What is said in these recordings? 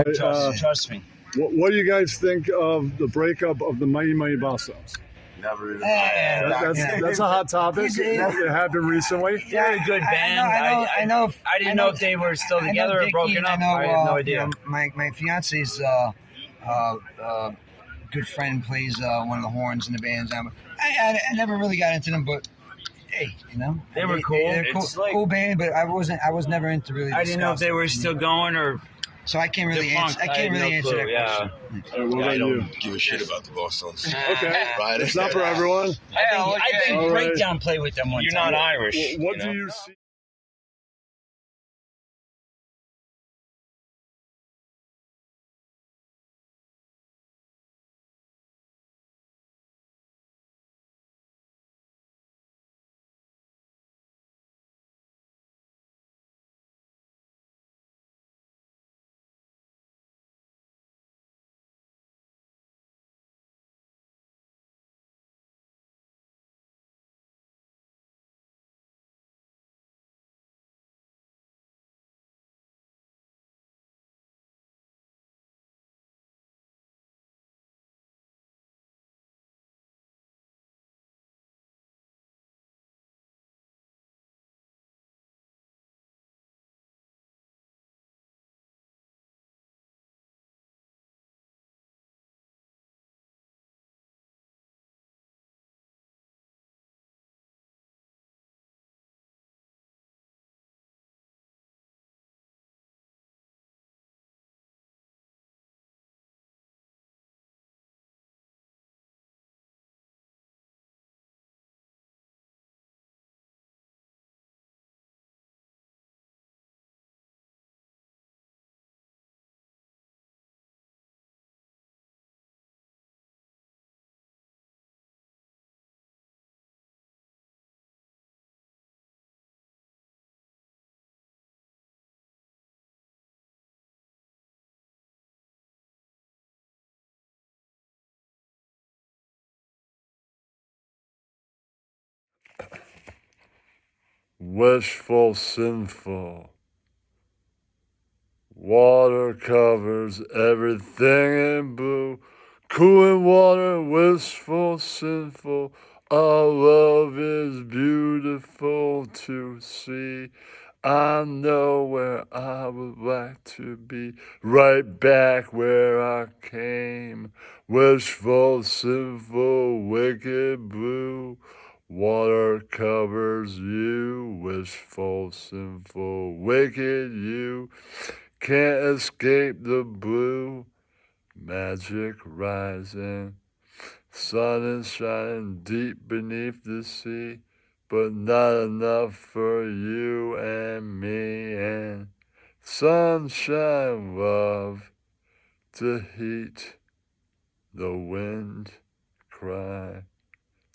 Trust me. What do you guys think of the breakup of the Mighty Mighty Bosstones? Never even. That's a hot topic. It happened recently. They're a good band. I didn't know if they were still together or broken up. I have no idea. My fiance's good friend plays one of the horns in the bands. I never really got into them, but hey, They were cool. They're It's like, cool band, but I was never into really. I didn't know if they were still going or. So I can't really defunct. answer. I can't really answer that question. What I about you? don't give a shit about the Bosstones. Okay, Right? it's not for everyone. I think All right. Breakdown played with them one You're time. not Irish. What do you see? Wishful, sinful. Water covers everything in blue. Cool in water, wistful, sinful. Our love is beautiful to see. I know where I would like to be. Right back where I came. Wishful, sinful, wicked blue. Water covers you. Wishful, sinful, wicked you. Can't escape the blue, magic rising. Sun is shining deep beneath the sea, but not enough for you and me. And sunshine, love, to heat the wind cry.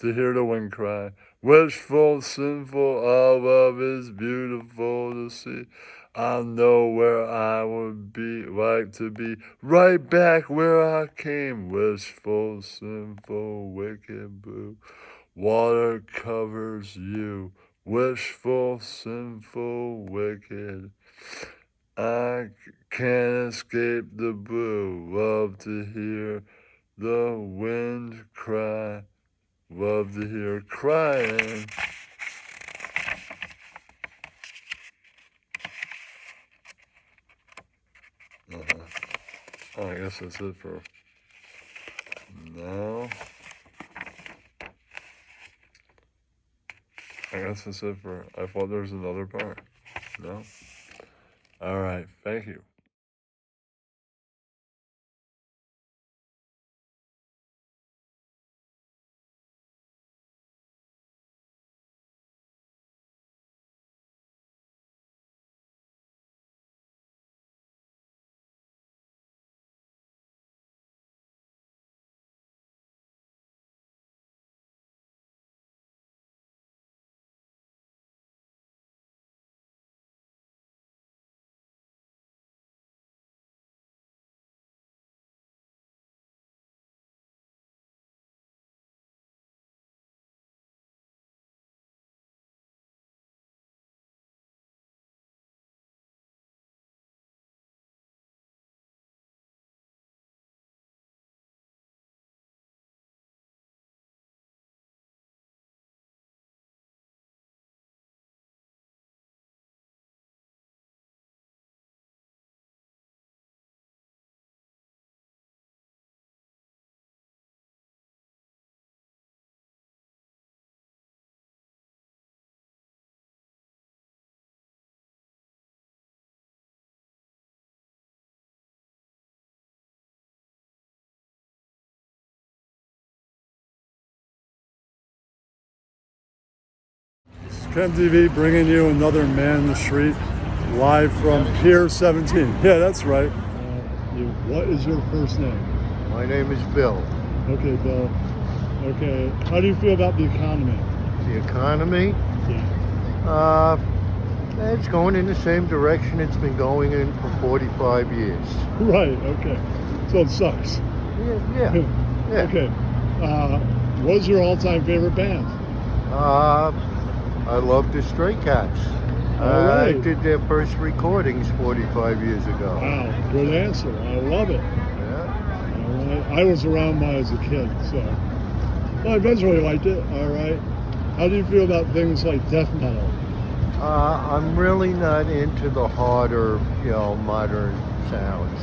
To hear the wind cry. Wishful, sinful, our love is beautiful to see. I know where I would be, like to be, right back where I came. Wishful, sinful, wicked blue. Water covers you. Wishful, sinful, wicked. I can't escape the blue. Love to hear the wind cry. Love to hear crying. Oh, I guess that's it for now. I guess that's it for. I thought there was another part. No? Alright, thank you. Ken TV bringing you another Man in the Street, live from Pier 17. Yeah, that's right. What is your first name? My name is Bill. Okay, Bill. Okay, how do you feel about the economy? The economy? Yeah. It's going in the same direction it's been going in for 45 years. Right, okay. So it sucks. Yeah. Okay. What's your all-time favorite band? I love the Stray Cats. All right. I did their first recordings 45 years ago. Wow, good answer. I love it. Yeah. All right. I was around mine as a kid, so I eventually liked it. All right. How do you feel about things like death metal? I'm really not into the harder, modern sounds.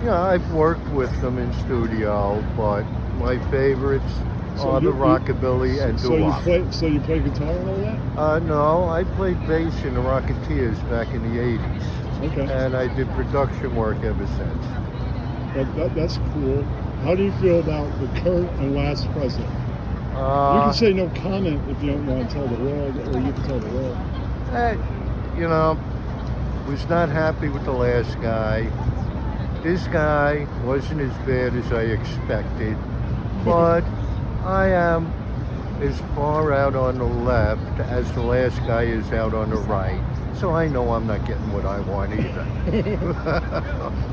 I've worked with them in studio, but my favorites are the rockabilly and doo-wop. So you play guitar and all that? No, I played bass in the Rocketeers back in the 80s. Okay. And I did production work ever since. That's cool. How do you feel about the current and last president? You can say no comment if you don't want to tell the world, or you can tell the world. Was not happy with the last guy. This guy wasn't as bad as I expected, but I am as far out on the left as the last guy is out on the right. So I know I'm not getting what I want either.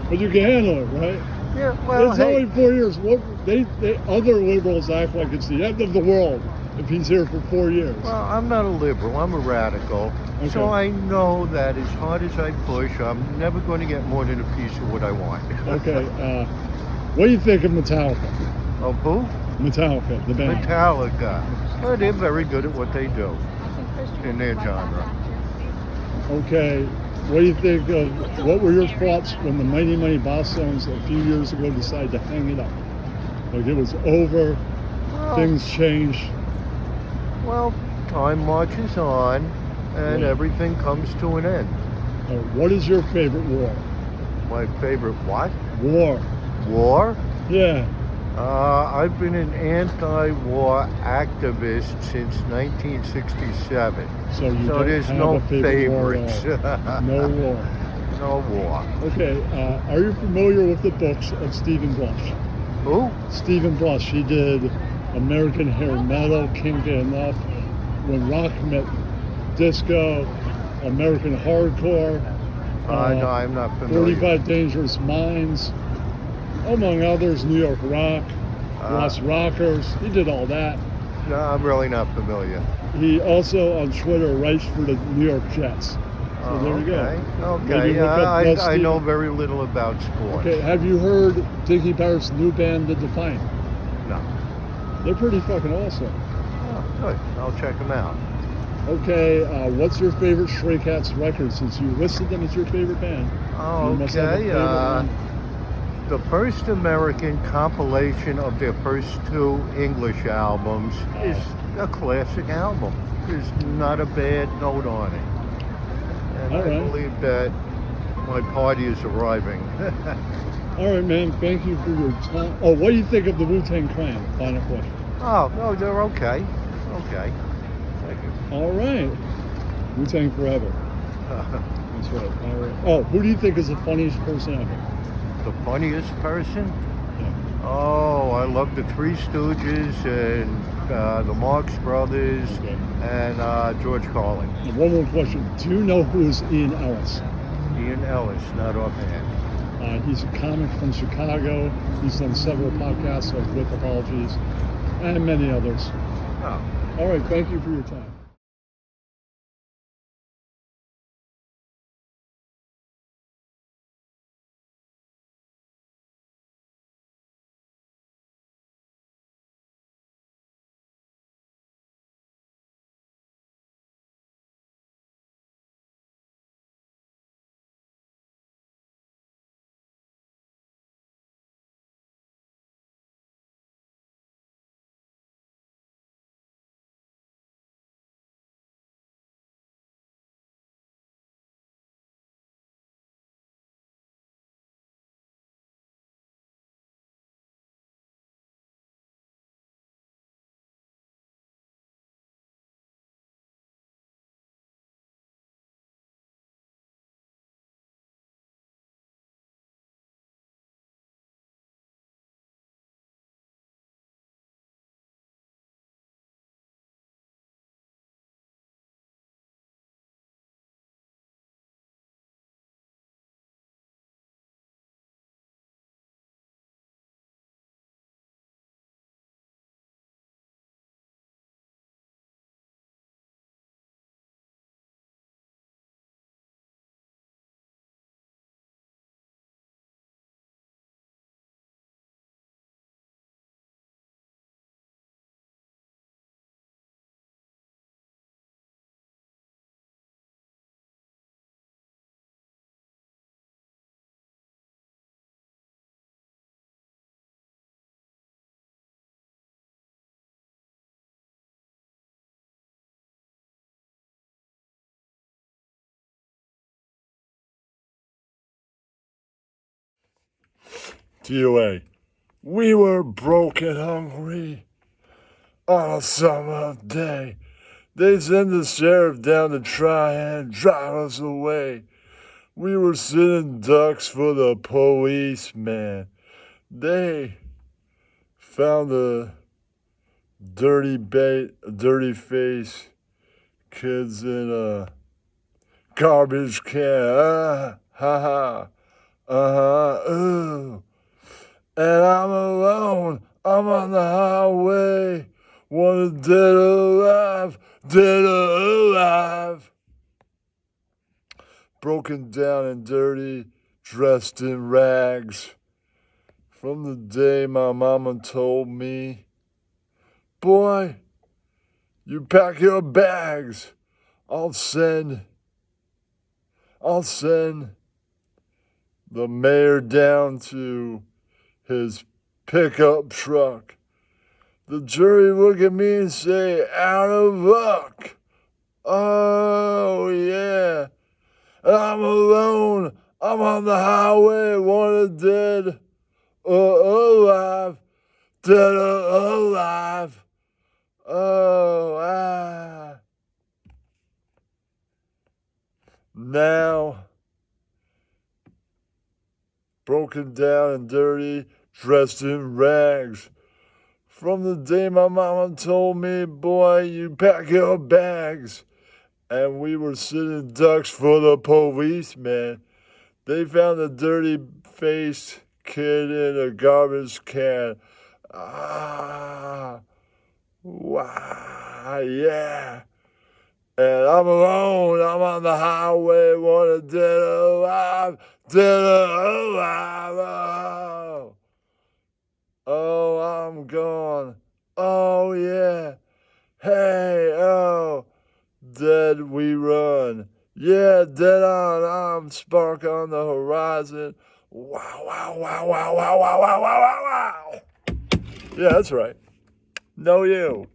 But you can handle it, right? Yeah, well, it's only 4 years. Other liberals act like it's the end of the world if he's here for 4 years. Well, I'm not a liberal. I'm a radical. Okay. So I know that as hard as I push, I'm never going to get more than a piece of what I want. Okay. What do you think of Metallica? Of who? Metallica, the band. Metallica. Well, they're very good at what they do in their genre. Okay. What do you think of, what were your thoughts when the Mighty Mighty Bosstones a few years ago decided to hang it up? Like it was over, things changed. Well, time marches on and everything comes to an end. What is your favorite war? My favorite what? War. War? Yeah. I've been an anti-war activist since 1967. So there's no favorites. No war. No war. Okay. Are you familiar with the books of Stephen Blush? Who? Stephen Blush. He did American Hair Metal, Kinky Enough, When Rock Met Disco, American Hardcore. No, I'm not familiar. 45 Dangerous Minds, among others, New York Rock, Lost Rockers. He did all that. No, I'm really not familiar. He also on Twitter writes for the New York Jets. So there you go. Okay. I know very little about sports. Okay. Have you heard Dickie Barrett's new band, The Defiant? No. They're pretty fucking awesome. Oh, good. I'll check them out. Okay. What's your favorite Stray Cats record? Since you listed them as your favorite band. Oh, okay. The first American compilation of their first two English albums is a classic album. There's not a bad note on it. And I believe that my party is arriving. All right, man. Thank you for your time. Oh, what do you think of the Wu-Tang Clan? Final question. Oh, no, they're okay. Okay. Thank you. All right. Wu-Tang forever. That's right. All right. Oh, who do you think is the funniest person ever? The funniest person? Yeah. Oh, I love the Three Stooges and the Marx Brothers and George Carlin. And one more question. Do you know who is Ian Ellis? Ian Ellis, not offhand. He's a comic from Chicago. He's done several podcasts like With Apologies and many others. Oh. All right. Thank you for your time. DOA. We were broke and hungry on a summer day. They sent the sheriff down to try and drive us away. We were sitting ducks for the policeman. They found a dirty face kids in a garbage can. Ha ha. Ooh. And I'm alone. I'm on the highway. Wanted dead or alive. Broken down and dirty, dressed in rags. From the day my mama told me, boy, you pack your bags. I'll send the mayor down to his pickup truck. The jury look at me and say, out of luck. Oh, yeah. I'm alone. I'm on the highway, wanted dead or alive. Dead or alive. Oh, ah. Now, broken down and dirty, dressed in rags. From the day my mama told me, boy, you pack your bags. And we were sitting ducks for the policeman. They found a dirty-faced kid in a garbage can. Ah, wow, yeah. And I'm alone, I'm on the highway, wanted dead or alive, oh. Oh, I'm gone, oh yeah, hey, oh, dead we run, yeah, dead on, I'm spark on the horizon, wow. Yeah, that's right, know you.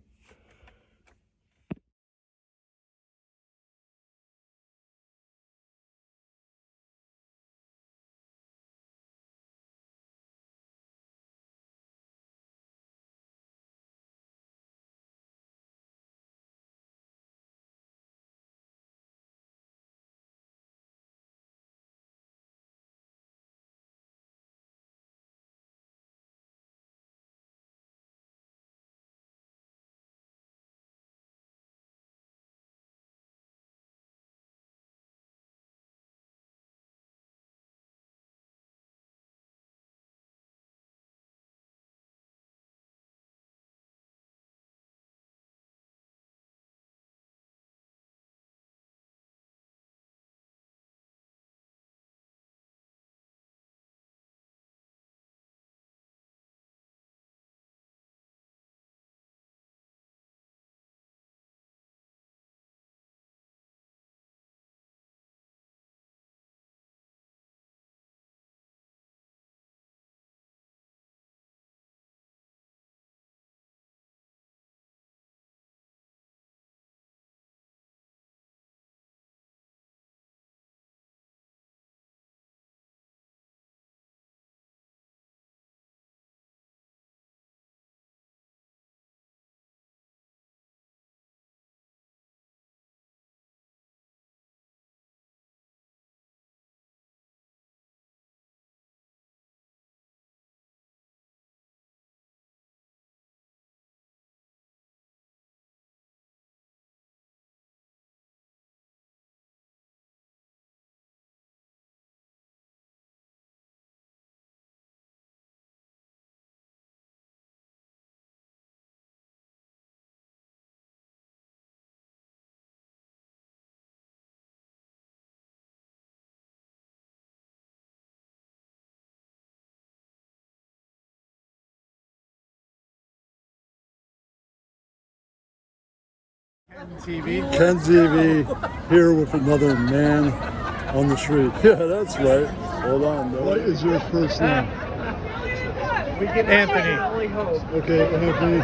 Ken TV here with another man on the street. Yeah, that's right. Hold on. What is your first name? Anthony. Okay, Anthony.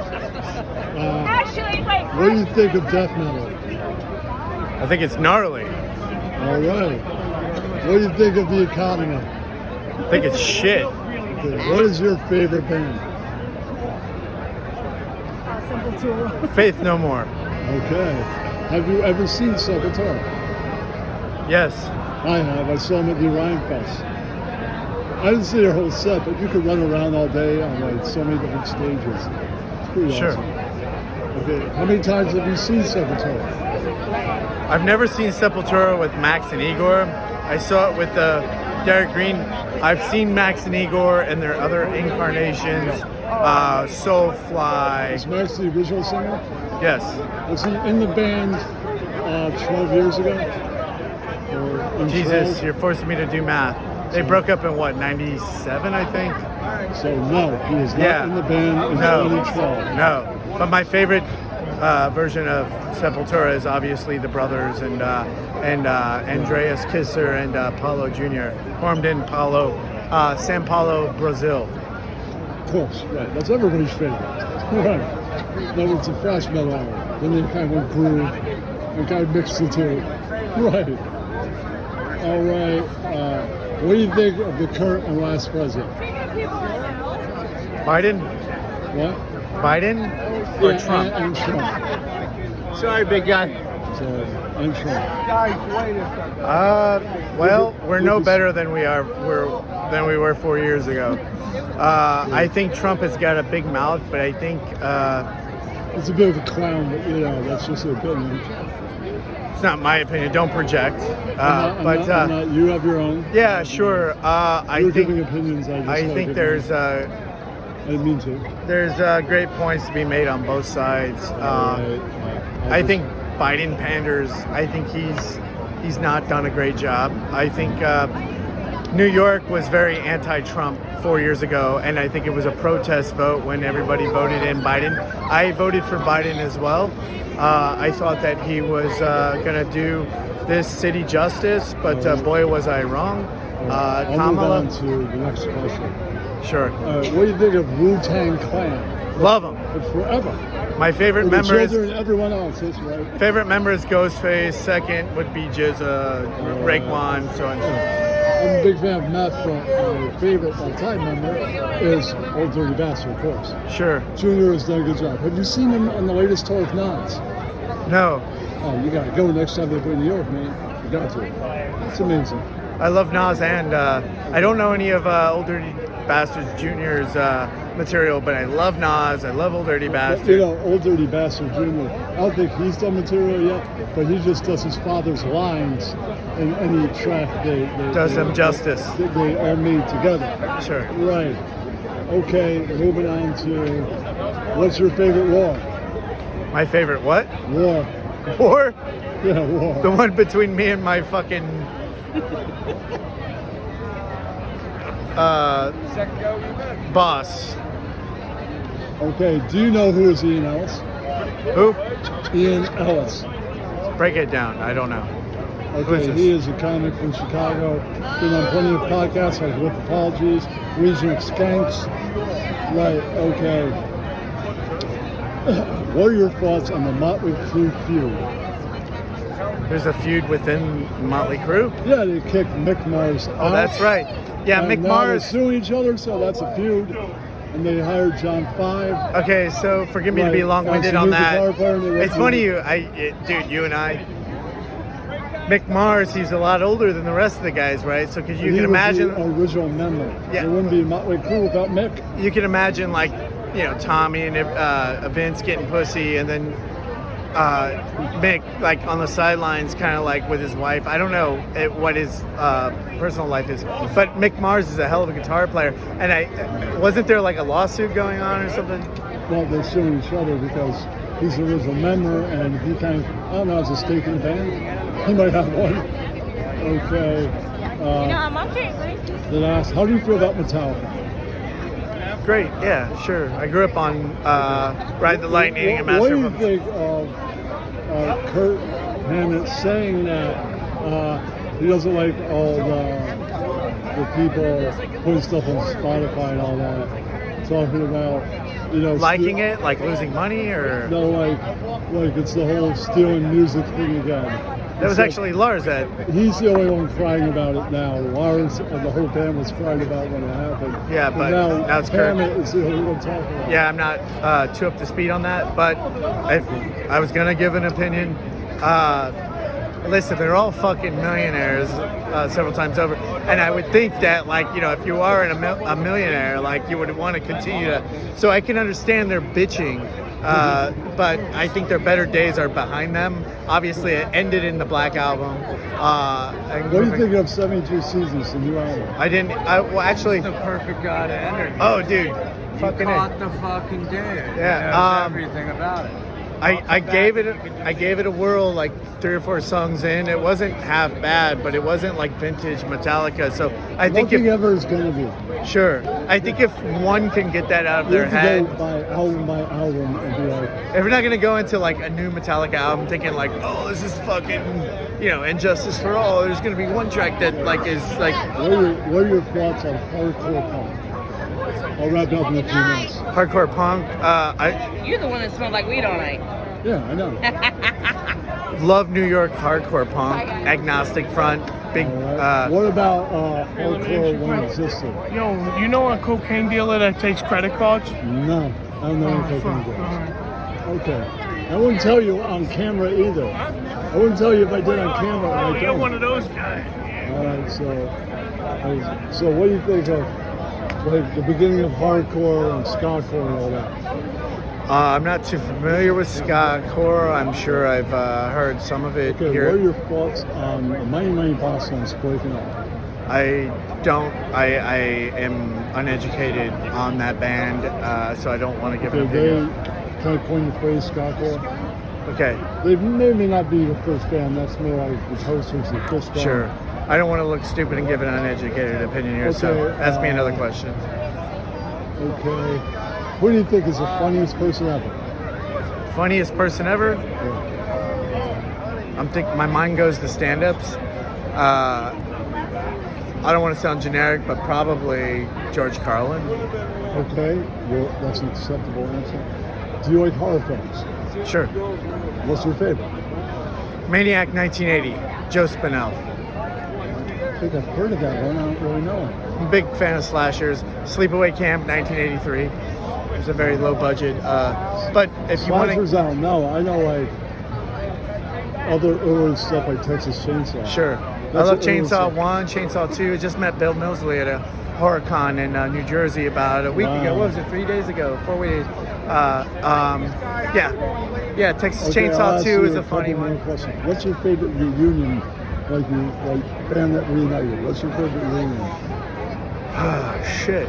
What do you think of death metal? I think it's gnarly. All right. What do you think of the economy? I think it's shit. Okay. What is your favorite band? Faith No More. Okay. Have you ever seen Sepultura? Yes. I have. I saw them at the Orion Fest. I didn't see their whole set, but you could run around all day on like so many different stages. It's pretty Sure. awesome. Okay. How many times have you seen Sepultura? I've never seen Sepultura with Max and Igor. I saw it with Derek Green. I've seen Max and Igor and their other incarnations. Soulfly. Is Max the original singer? Yes. Was he in the band 12 years ago? Or in Jesus, 12? you're forcing me to do math. They broke up in what, 97, I think? So no, he was not in the band in 2012. No. But my favorite version of Sepultura is obviously the brothers and Andreas Kisser and Paulo Jr. formed in São Paulo, Brazil. Of course, right. That's everybody's favorite. Right. That was a fast metal hour. Then they kind of went groove and kind of mixed the two. Right. All right. What do you think of the current and last president? Biden? What? Biden or Trump? And Trump. Sorry, big guy. So, and Trump. Well, we're no better than we were 4 years ago. I think Trump has got a big mouth, but I think it's a bit of a clown, but that's just an opinion. It's not my opinion. Don't project. I'm not, you have your own. Yeah, sure. You're giving opinions. I think there's. I didn't mean to. There's great points to be made on both sides. I think Biden panders. I think he's not done a great job. I think New York was very anti-Trump 4 years ago, and I think it was a protest vote when everybody voted in Biden. I voted for Biden as well. I thought that he was going to do this city justice, but boy, was I wrong. I'll move on to the next question. Sure. What do you think of Wu-Tang Clan? Love them. Forever. My favorite member is everyone else. That's right. Favorite member is Ghostface. Second would be Jizza, Raekwon, so and so. I'm a big fan of Meth, but my favorite all-time member is Old Dirty Bastard, of course. Sure. Junior has done a good job. Have you seen him on the latest tour of Nas? No. Oh, you got to go next time they play in New York, man. You got to. It's amazing. I love Nas, and I don't know any of Old Dirty Bastards Jr.'s material, but I love Nas. I love Old Dirty Bastard. Old Dirty Bastard Jr., I don't think he's done material yet, but he just does his father's lines in any track. Does them justice. They are made together. Sure. Right. Okay, moving on to, what's your favorite war? My favorite what? War. War? Yeah, war. The one between me and my fucking... boss. Okay, do you know who is Ian Ellis? Who? Ian Ellis. Break it down. I don't know. Okay, he is a comic from Chicago. Been on plenty of podcasts like With Apologies, Region of Skanks. Right, okay. What are your thoughts on the Motley Crue feud? There's a feud within Motley Crue? Yeah, they kicked Mick Mars out. Oh, that's right. Yeah, and Mick now Mars. they're suing each other, so that's a feud. And they hired John Five. Okay, so forgive me to be long-winded on that. It's funny, dude, you and I. Mick Mars, he's a lot older than the rest of the guys, right? So, because you can imagine. The original member. Yeah. There wouldn't be Motley Crue without Mick. You can imagine, like, Tommy and Vince getting pussy, and then Mick, like, on the sidelines, kind of like with his wife. I don't know what his personal life is, but Mick Mars is a hell of a guitar player. And wasn't there like a lawsuit going on or something? Well, they're suing each other because he's the original member, and he kind of, I don't know, has a stake in the band. He might have one. Okay. The last, how do you feel about Metallica? Great, yeah, sure. I grew up on Ride the Lightning and Master What do you think of Kurt Hammett saying that he doesn't like all the people putting stuff on Spotify and all that, talking about, liking it, like losing money, or no, like it's the whole stealing music thing again. That was actually Lars that. He's the only one crying about it now. Lars and the whole band was crying about when it happened. Yeah, but now it's Kurt. Hammett is the only one talking about it. Yeah, I'm not too up to speed on that, but if I was gonna give an opinion, listen, they're all fucking millionaires several times over, and I would think that, like, you know, if you are a millionaire, like, you would want to continue to. So I can understand their bitching, but I think their better days are behind them. Obviously, it ended in the Black Album. What do you think of 72 Seasons, the new album? I didn't. Well, actually, The perfect guy to enter. oh, dude, You fucking caught the fucking dude. Yeah, Everything about it. I gave it a whirl, like 3 or 4 songs in. It wasn't half bad, but it wasn't like vintage Metallica. So I think Nothing if ever is going to be. sure, I think if one can get that out of their You have head, to go by album and be like, if we're not gonna go into like a new Metallica album thinking like, oh, this is fucking, you know, Injustice for All. There's gonna be one track that like is like. what are your thoughts on hardcore punk? I'll wrap it up in a few minutes. Hardcore punk. You're the one that smelled like weed all night. Yeah, I know. Love New York hardcore punk, agnostic front, big. What about hardcore when it existed? Yo, you know a cocaine dealer that takes credit cards? No, I don't know anything about it. Okay. I wouldn't tell you on camera either. I wouldn't tell you if I did on camera. Oh, I you're don't. one of those guys. All right, so what do you think of like the beginning of hardcore and skacore and all that? I'm not too familiar with ska-core. I'm sure I've heard some of it Okay, here. what are your thoughts on Mighty Boston's breaking up? I am uneducated on that band, so I don't want to give an Okay, opinion. they kind of coined the phrase skacore. Okay, They may not be the first band. That's more like the Toasters, the Fish Band. sure. I don't want to look stupid and give an uneducated opinion here, so Okay, ask me another question. Okay. Who do you think is the funniest person ever? Funniest person ever? Yeah. I'm thinking my mind goes to stand-ups. I don't want to sound generic, but probably George Carlin. Okay, well, that's an acceptable answer. Do you like horror films? Sure. What's your favorite? Maniac 1980, Joe Spinell. I think I've heard of that one. I don't really know it. I'm a big fan of slashers. Sleepaway Camp 1983. It's a very low budget. But if you want Slashers, to, I don't know. I know like other early stuff like Texas Chainsaw. sure. I love Chainsaw 1, Chainsaw 2. Just met Bill Moseley at a horror con in New Jersey about a week ago. What was it? 3 days ago? 4 weeks? Yeah. Texas Chainsaw 2 is a funny one. Question. What's your favorite reunion? Like band that reunited. What's your favorite reunion? Ah, shit.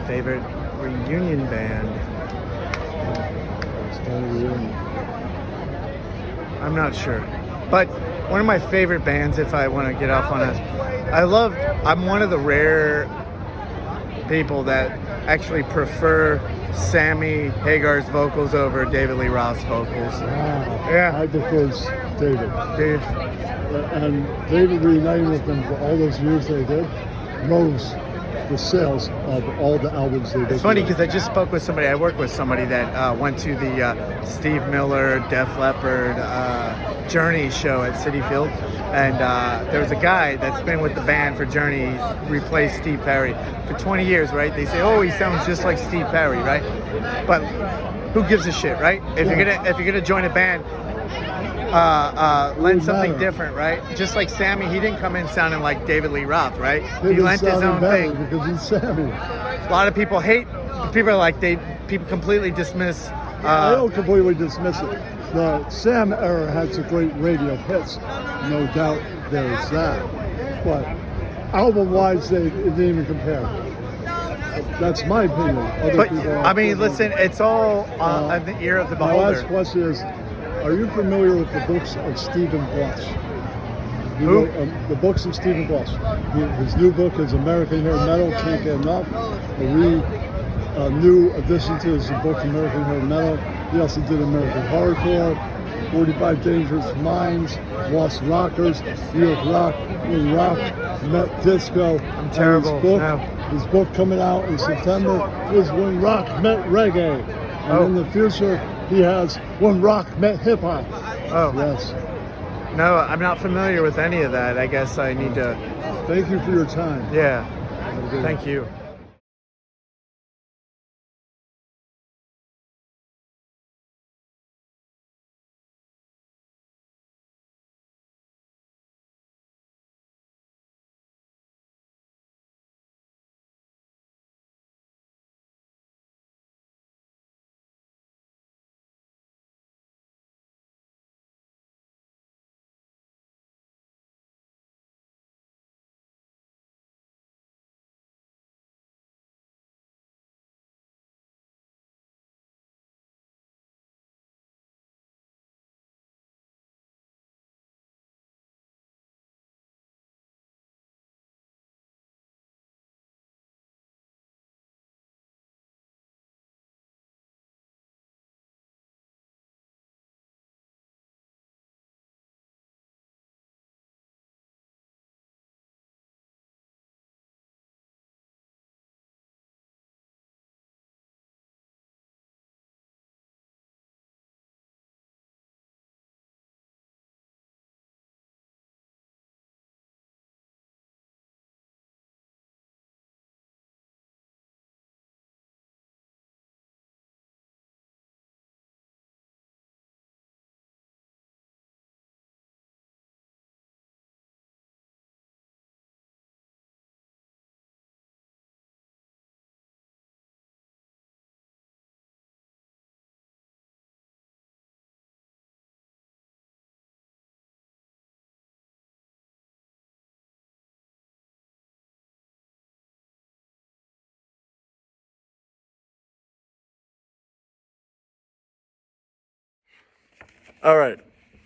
Favorite reunion band? It's called a reunion. I'm not sure. But one of my favorite bands, if I want to get off on I'm one of the rare people that actually prefer Sammy Hagar's vocals over David Lee Roth's vocals. Wow. Yeah. I prefer David. Dude, And David reuniting with them for all those years they did rose the sales of all the albums they did. it's funny because I just spoke with somebody, I work with somebody that went to the Steve Miller, Def Leppard, Journey show at Citi Field. And there was a guy that's been with the band for Journey. He's replaced Steve Perry for 20 years, right? They say, oh, he sounds just like Steve Perry, right? But who gives a shit, right? If you're gonna join a band, lend something different, right? Just like Sammy, he didn't come in sounding like David Lee Roth, right? He lent his own thing. Because he's Sammy. A lot of people hate. People are like people completely dismiss. I don't completely dismiss it. The Sam era had some great radio hits, no doubt there's that. But album-wise, they didn't even compare. That's my opinion. But I mean, listen, it's all in the ear of the My beholder. last question is, are you familiar with the books of Stephen Blush? Who? The books of Stephen Blush. His new book is American Hair Metal, Can't Get Enough. A new addition to his book, American Hair Metal. He also did American Hardcore, 45 Dangerous Minds, Lost Rockers, New York Rock, When Rock Met Disco. I'm terrible. His book coming out in September is When Rock Met Reggae. And in the future, he has When Rock Met Hip Hop. Oh. Yes. No, I'm not familiar with any of that. I guess I need to. Thank you for your time. Yeah. Have a good Thank one. you. All right.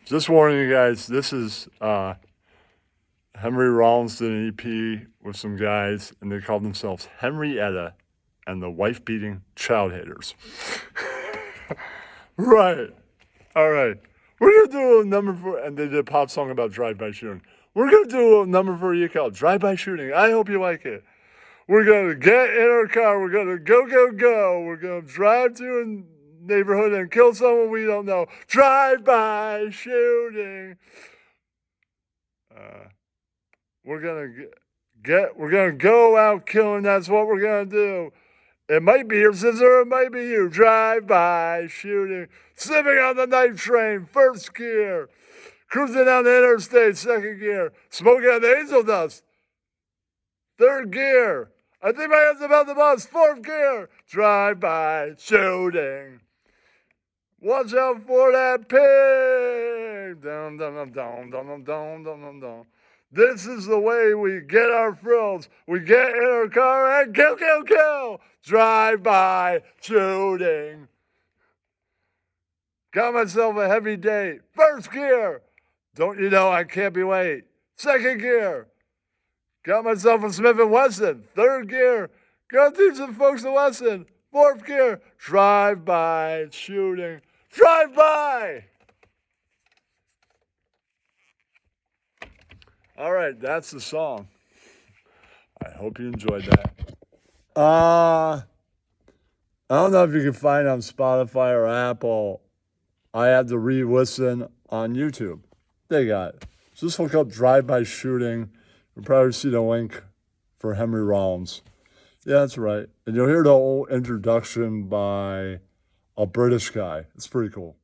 Just warning you guys, this is Henry Rollins did an EP with some guys, and they called themselves Henrietta and the Wife-Beating Child Haters. Right. All right. We're going to do a number for, and they did a pop song about drive-by shooting. We're going to do a number for you called Drive-By Shooting. I hope you like it. We're going to get in our car. We're going to go, go, go. We're going to drive to a neighborhood and kill someone we don't know. Drive-by shooting. We're gonna go out killing. That's what we're gonna do. It might be your sister, it might be you. Drive-by shooting, slipping on the night train, first gear, cruising down the interstate, second gear, smoking on the angel dust, third gear. I think my head's about the bus, fourth gear. Drive-by shooting. Watch out for that pig. Dum dum dum dum dum dum dum dum dum. This is the way we get our thrills. We get in our car and kill, kill, kill. Drive-by shooting. Got myself a heavy date. First gear. Don't you know I can't be late. Second gear. Got myself a Smith & Wesson. Third gear. Gotta teach some folks a lesson. Fourth gear. Drive-by shooting. Drive-by. All right, that's the song. I hope you enjoyed that. I don't know if you can find it on Spotify or Apple. I had to re-listen on YouTube. They got it. Just look up Drive-By Shooting. You'll probably see the link for Henry Rollins. Yeah, that's right. And you'll hear the whole introduction by a British guy. It's pretty cool.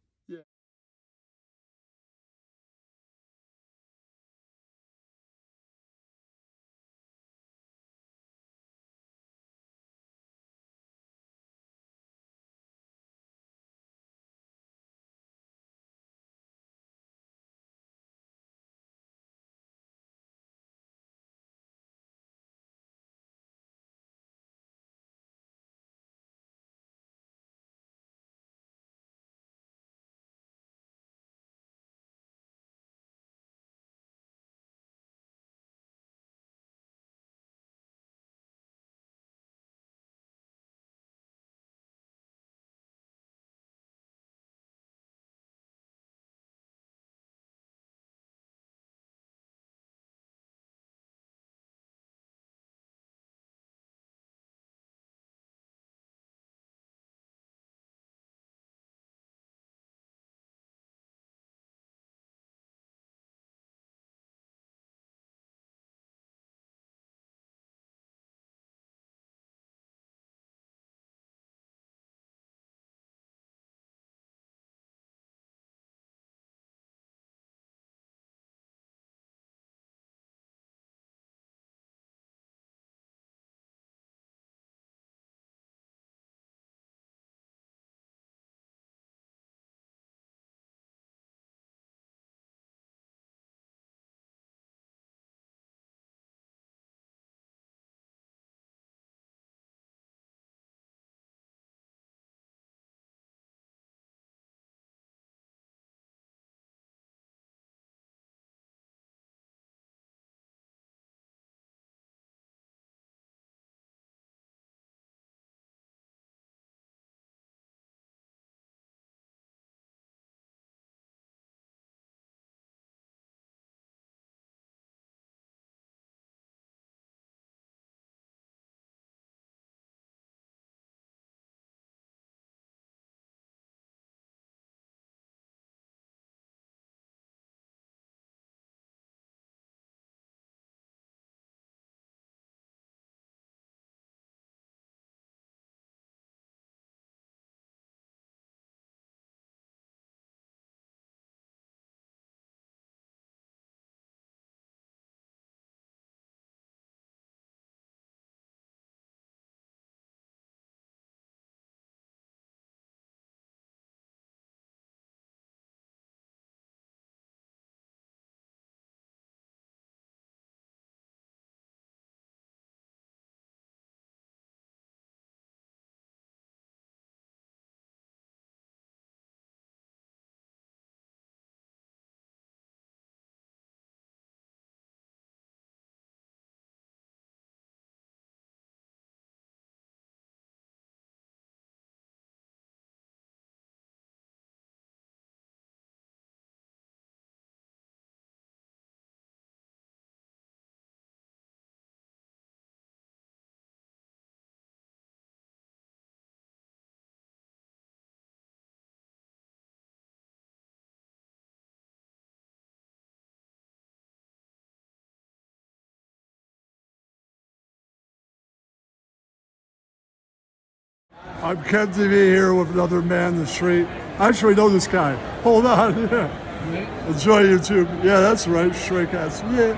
I'm Ken TV here with another man in the street. I actually know this guy. Hold on. Yeah. Enjoy YouTube. Yeah, that's right. Stray Cats. Yeah.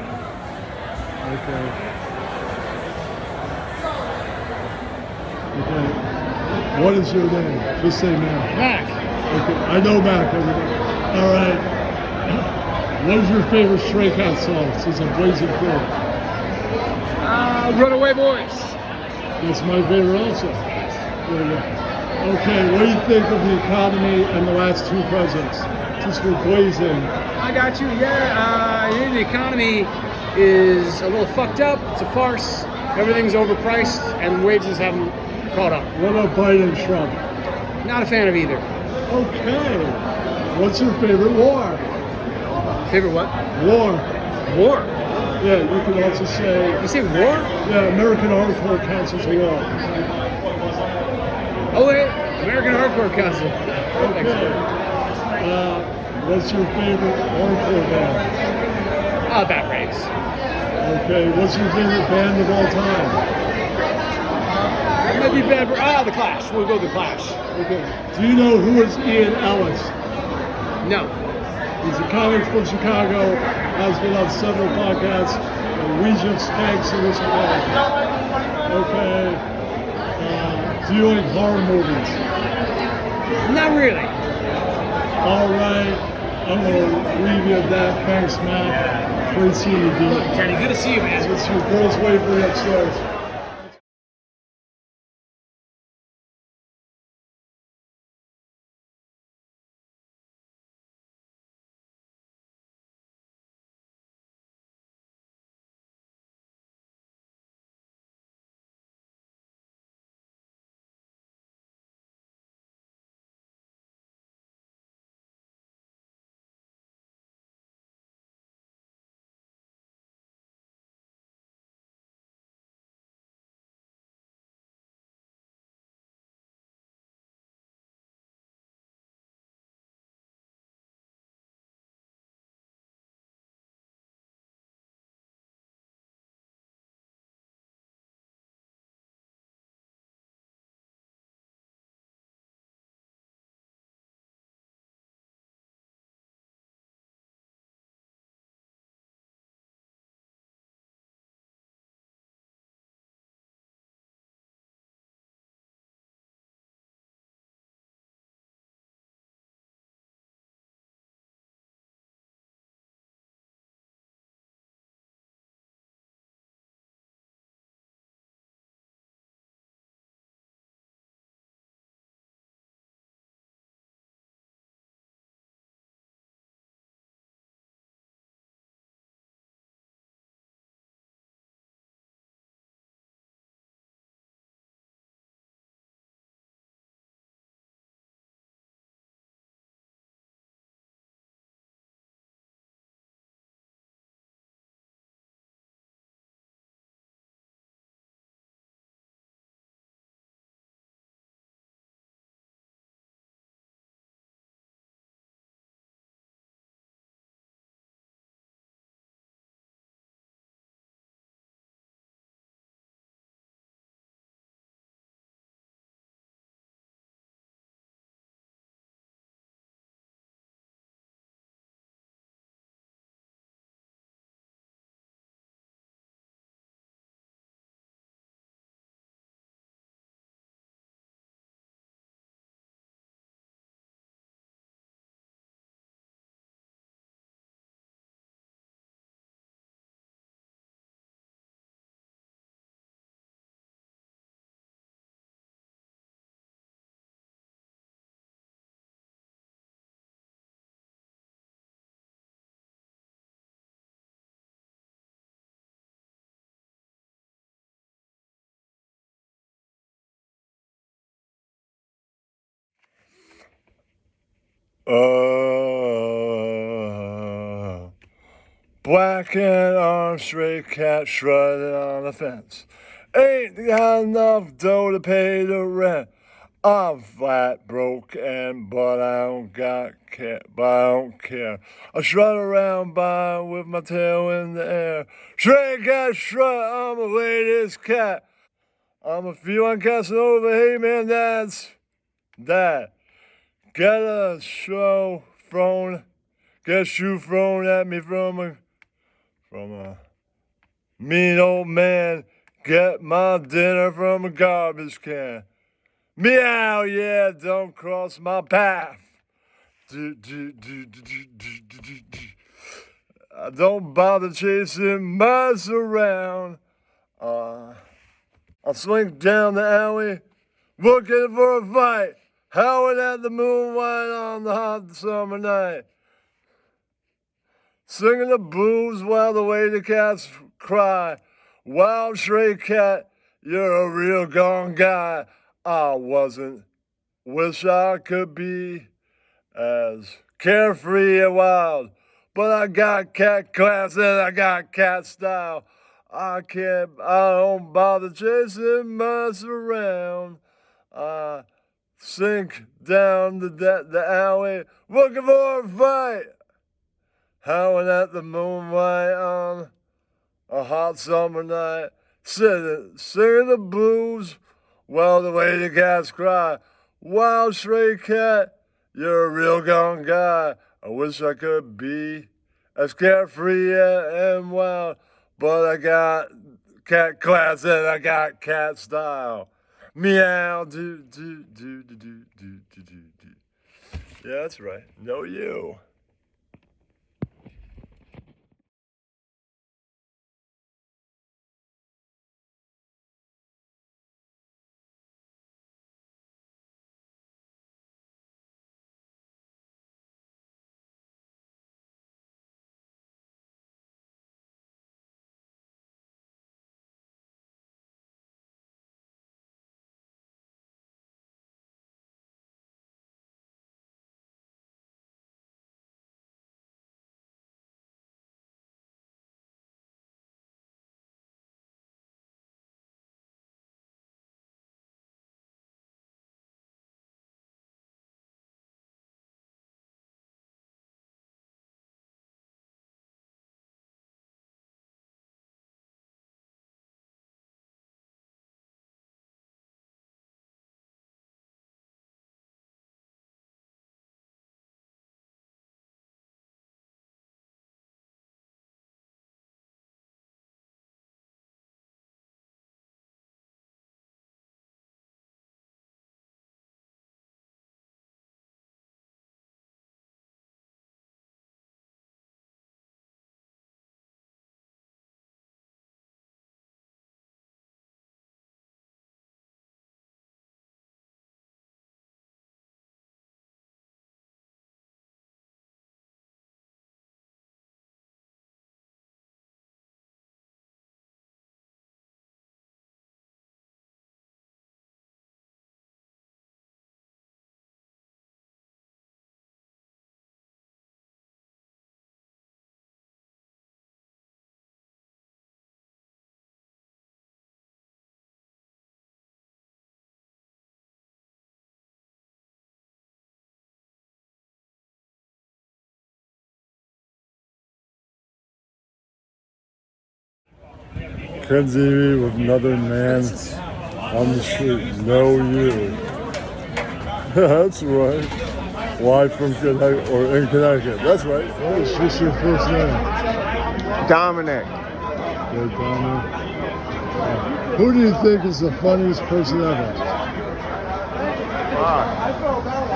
Okay. Okay. What is your name? Just say Mac. Mac. Okay. I know Mac. All right. What is your favorite Stray Cat song since I'm blazing through? Runaway Boys. That's my favorite also. There you go. Okay, what do you think of the economy and the last two presidents? Just for blazing. I got you. Yeah, the economy is a little fucked up. It's a farce. Everything's overpriced, and wages haven't caught up. What about Biden and Trump? Not a fan of either. Okay. What's your favorite war? Favorite what? War. War. Yeah, you can also say... You say war? Yeah, American Hardcore counts as a war. Oh, wait. American Hardcore Council. Okay. What's your favorite hardcore band? Bat Rays. Okay. What's your favorite band of all time? Might be bad. The Clash. We'll go with the Clash. Okay. Do you know who is Ian Ellis? No. He's a comic from Chicago, has been on several podcasts, and Regent Skanks in this podcast. Okay. Do you like horror movies? Not really. All right. I'm going to leave you at that. Thanks, Matt. Great seeing you, dude. Kenny, good to see you, man. It's your girls waiting for you upstairs. Black and orange stray cat strutting on the fence. Ain't got enough dough to pay the rent. I'm flat broke but I don't care. I strut around by with my tail in the air. Stray cat strut, I'm the latest cat. I'm a feeling Casanova. Hey man, that's that. Get a shoe thrown at me from a mean old man. Get my dinner from a garbage can. Meow, yeah, don't cross my path. Don't bother chasing mice around. I'll slink down the alley, looking for a fight, howling at the moonlight on the hot summer night. Singing the blues while the waiter cats cry. Wild stray cat, you're a real gone guy. I wasn't. Wish I could be as carefree and wild. But I got cat class and I got cat style. I don't bother chasing mice around. I sink down the alley, looking for a fight. Howling at the moonlight on a hot summer night. Singing the blues while the lady cats cry. Wild stray cat, you're a real gone guy. I wish I could be as carefree and wild, but I got cat class and I got cat style. Meow, do. Yeah, that's right. Know you. Couldn't see me with another man on the street. No you. That's right. Why from Connecticut or in Connecticut? That's right. What's your first name? Dominic. Okay, Dominic. Who do you think is the funniest person ever?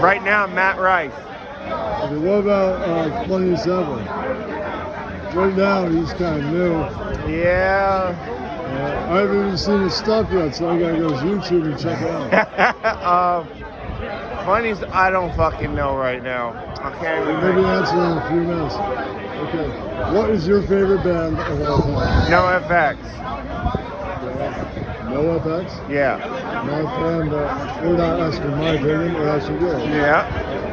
Right now, Matt Rife. Okay, what about funniest ever? Right now, he's kind of new. Yeah. I haven't even seen his stuff yet, so I gotta go to YouTube and check it out. Funniest, I don't fucking know right now. I can't even. Maybe answer in a few minutes. Okay. What is your favorite band of all time? NoFX. NoFX? Yeah. Not a fan, but we're not asking my opinion, we're asking yours. Yeah.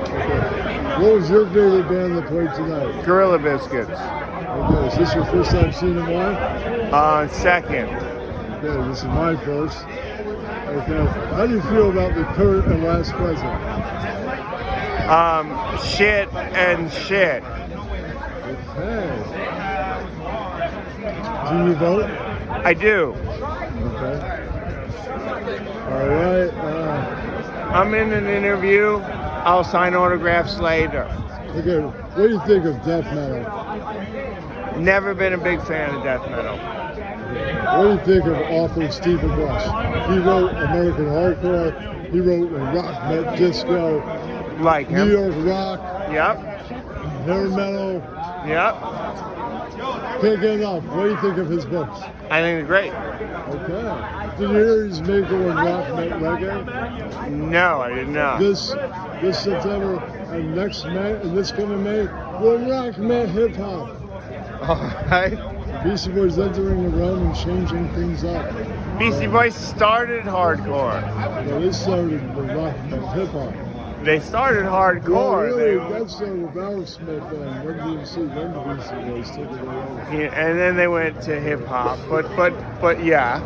Okay. What was your favorite band that played tonight? Gorilla Biscuits. Okay, is this your first time seeing them live? Second. Okay, this is my first. Okay, how do you feel about the current and last president? Shit and shit. Okay. Do you vote? I do. Okay. All right. I'm in an interview. I'll sign autographs later. Okay. What do you think of death metal? Never been a big fan of death metal. What do you think of author Stephen Rush? He wrote American Hardcore. He wrote Rock Met Disco. Like him. New York Rock. Yep. Hair metal. Yep. Can't get enough. What do you think of his books? I think they're great. Okay. Did you hear he's making one Rock Met Reggae? No, I did not. This September and next May and this coming May, we'll Rock Met Hip Hop. All right. Beastie Boys entering the realm and changing things up. Beastie Boys started hardcore. Yeah, they started the Rock Met Hip Hop. They started hardcore. Well, really, that's with Aerosmith and Run DMC, then the Beastie Boys took it away. Yeah, and then they went to hip hop, but yeah.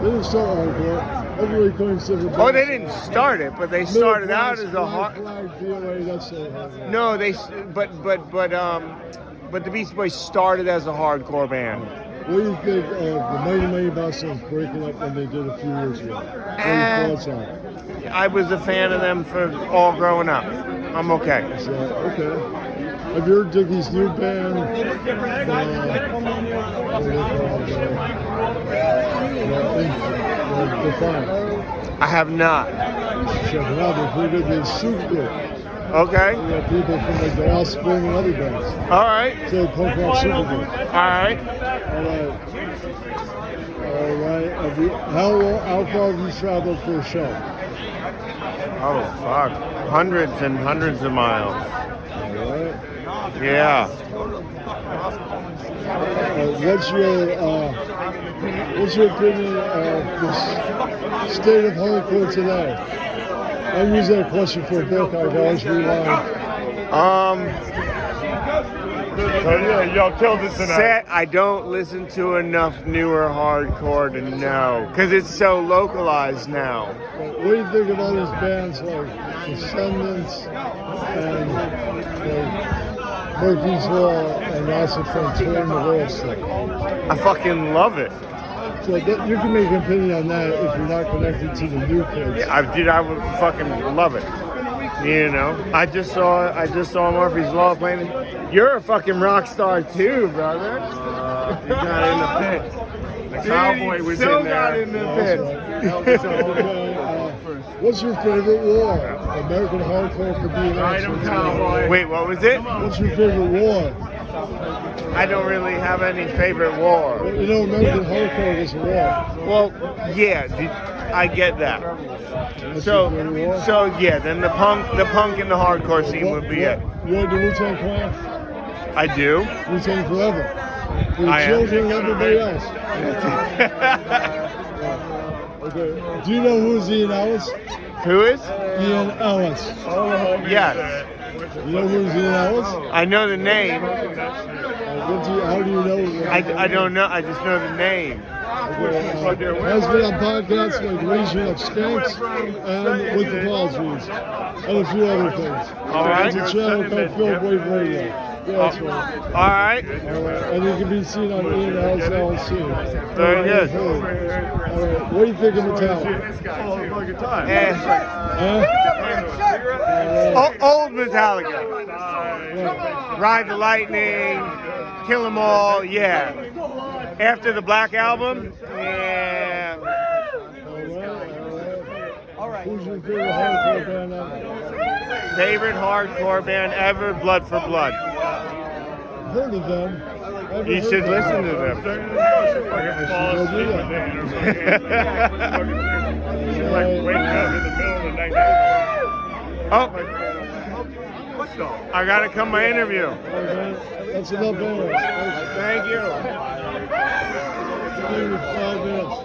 They didn't start hardcore. Everybody claims different. Oh, they didn't start it, but they started out as a hard. No, but the Beastie Boys started as a hardcore band. What do you think of the Mighty Mighty Bosstones breaking up when they did a few years ago? What are your thoughts on it? I was a fan of them for all growing up. I'm okay. So, okay. Have you heard Dickie's new band? Defiant. I have not. Check it out. They're pretty good. They're super good. Okay. We got people from like the Offspring and other bands. All right. So punk rock super good. All right. All right. All right. How far have you traveled for a show? Oh, fuck. Hundreds and hundreds of miles. All right. Yeah. What's your opinion of the state of hardcore today? I use that question for a book. I always rewind. Y'all killed it tonight. I don't listen to enough newer hardcore to know, because it's so localized now. What do you think of all these bands like Descendants and like Murphy's Law and also from touring the world stuff? I fucking love it. So you can make an opinion on that if you're not connected to the new kids. Yeah, I would fucking love it. You know, I just saw Murphy's Law playing. You're a fucking rock star too, brother. You got in the pit. The cowboy was in there. Got in the pit. What's your favorite war? American hardcore for being cowboy. Wait, what was it? What's your favorite war? I don't really have any favorite war. Well, you know, American hardcore was a war. Well, yeah, I get that. So yeah, then the punk and the hardcore scene would be it. You want the Wu-Tang Clan? I do. Wu-Tang forever. For the children and everybody else. Okay. Do you know who's Ian Ellis? Who is? Ian Ellis. Yes. You know who's Ian Ellis? I know the name. How do you know? I don't know. I just know the name. Has been on podcasts like Legion of Skanks and With the Apologies and a few other things. All right. It's a channel called Phil Wave Radio. Yeah, that's right. All right. And you can be seen on Ian Ellis LLC. Very good. All right. What do you think of Metallica? Old Metallica. Ride the Lightning, Kill 'Em All, yeah. After the Black Album, yeah. All right. Who's your favorite hardcore band ever? Favorite hardcore band ever, Blood for Blood. Heard of them. You should listen to them. Oh, I gotta come my interview. That's enough anyway. Thank you. 5 minutes.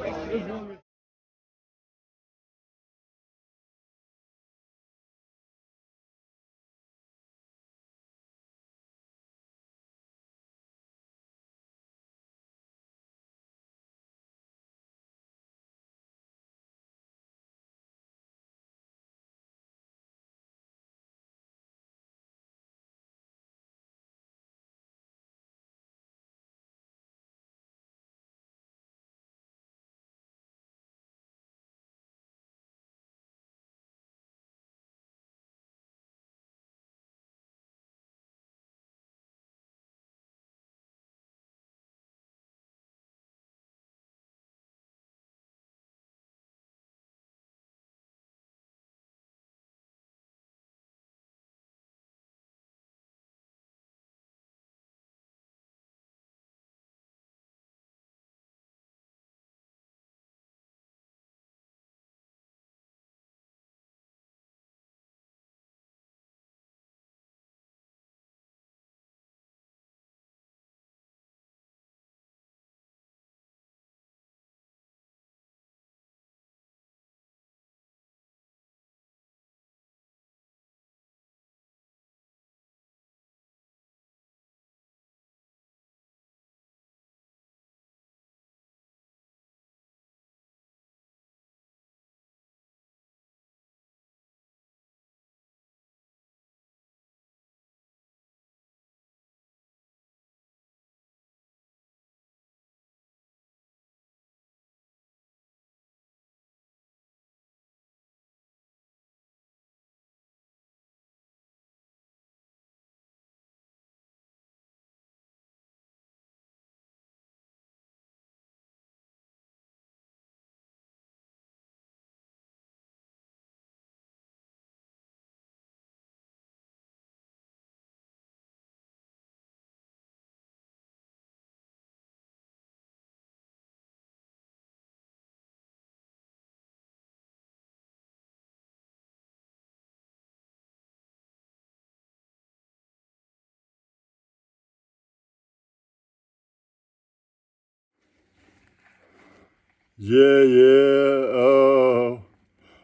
Yeah, yeah, oh.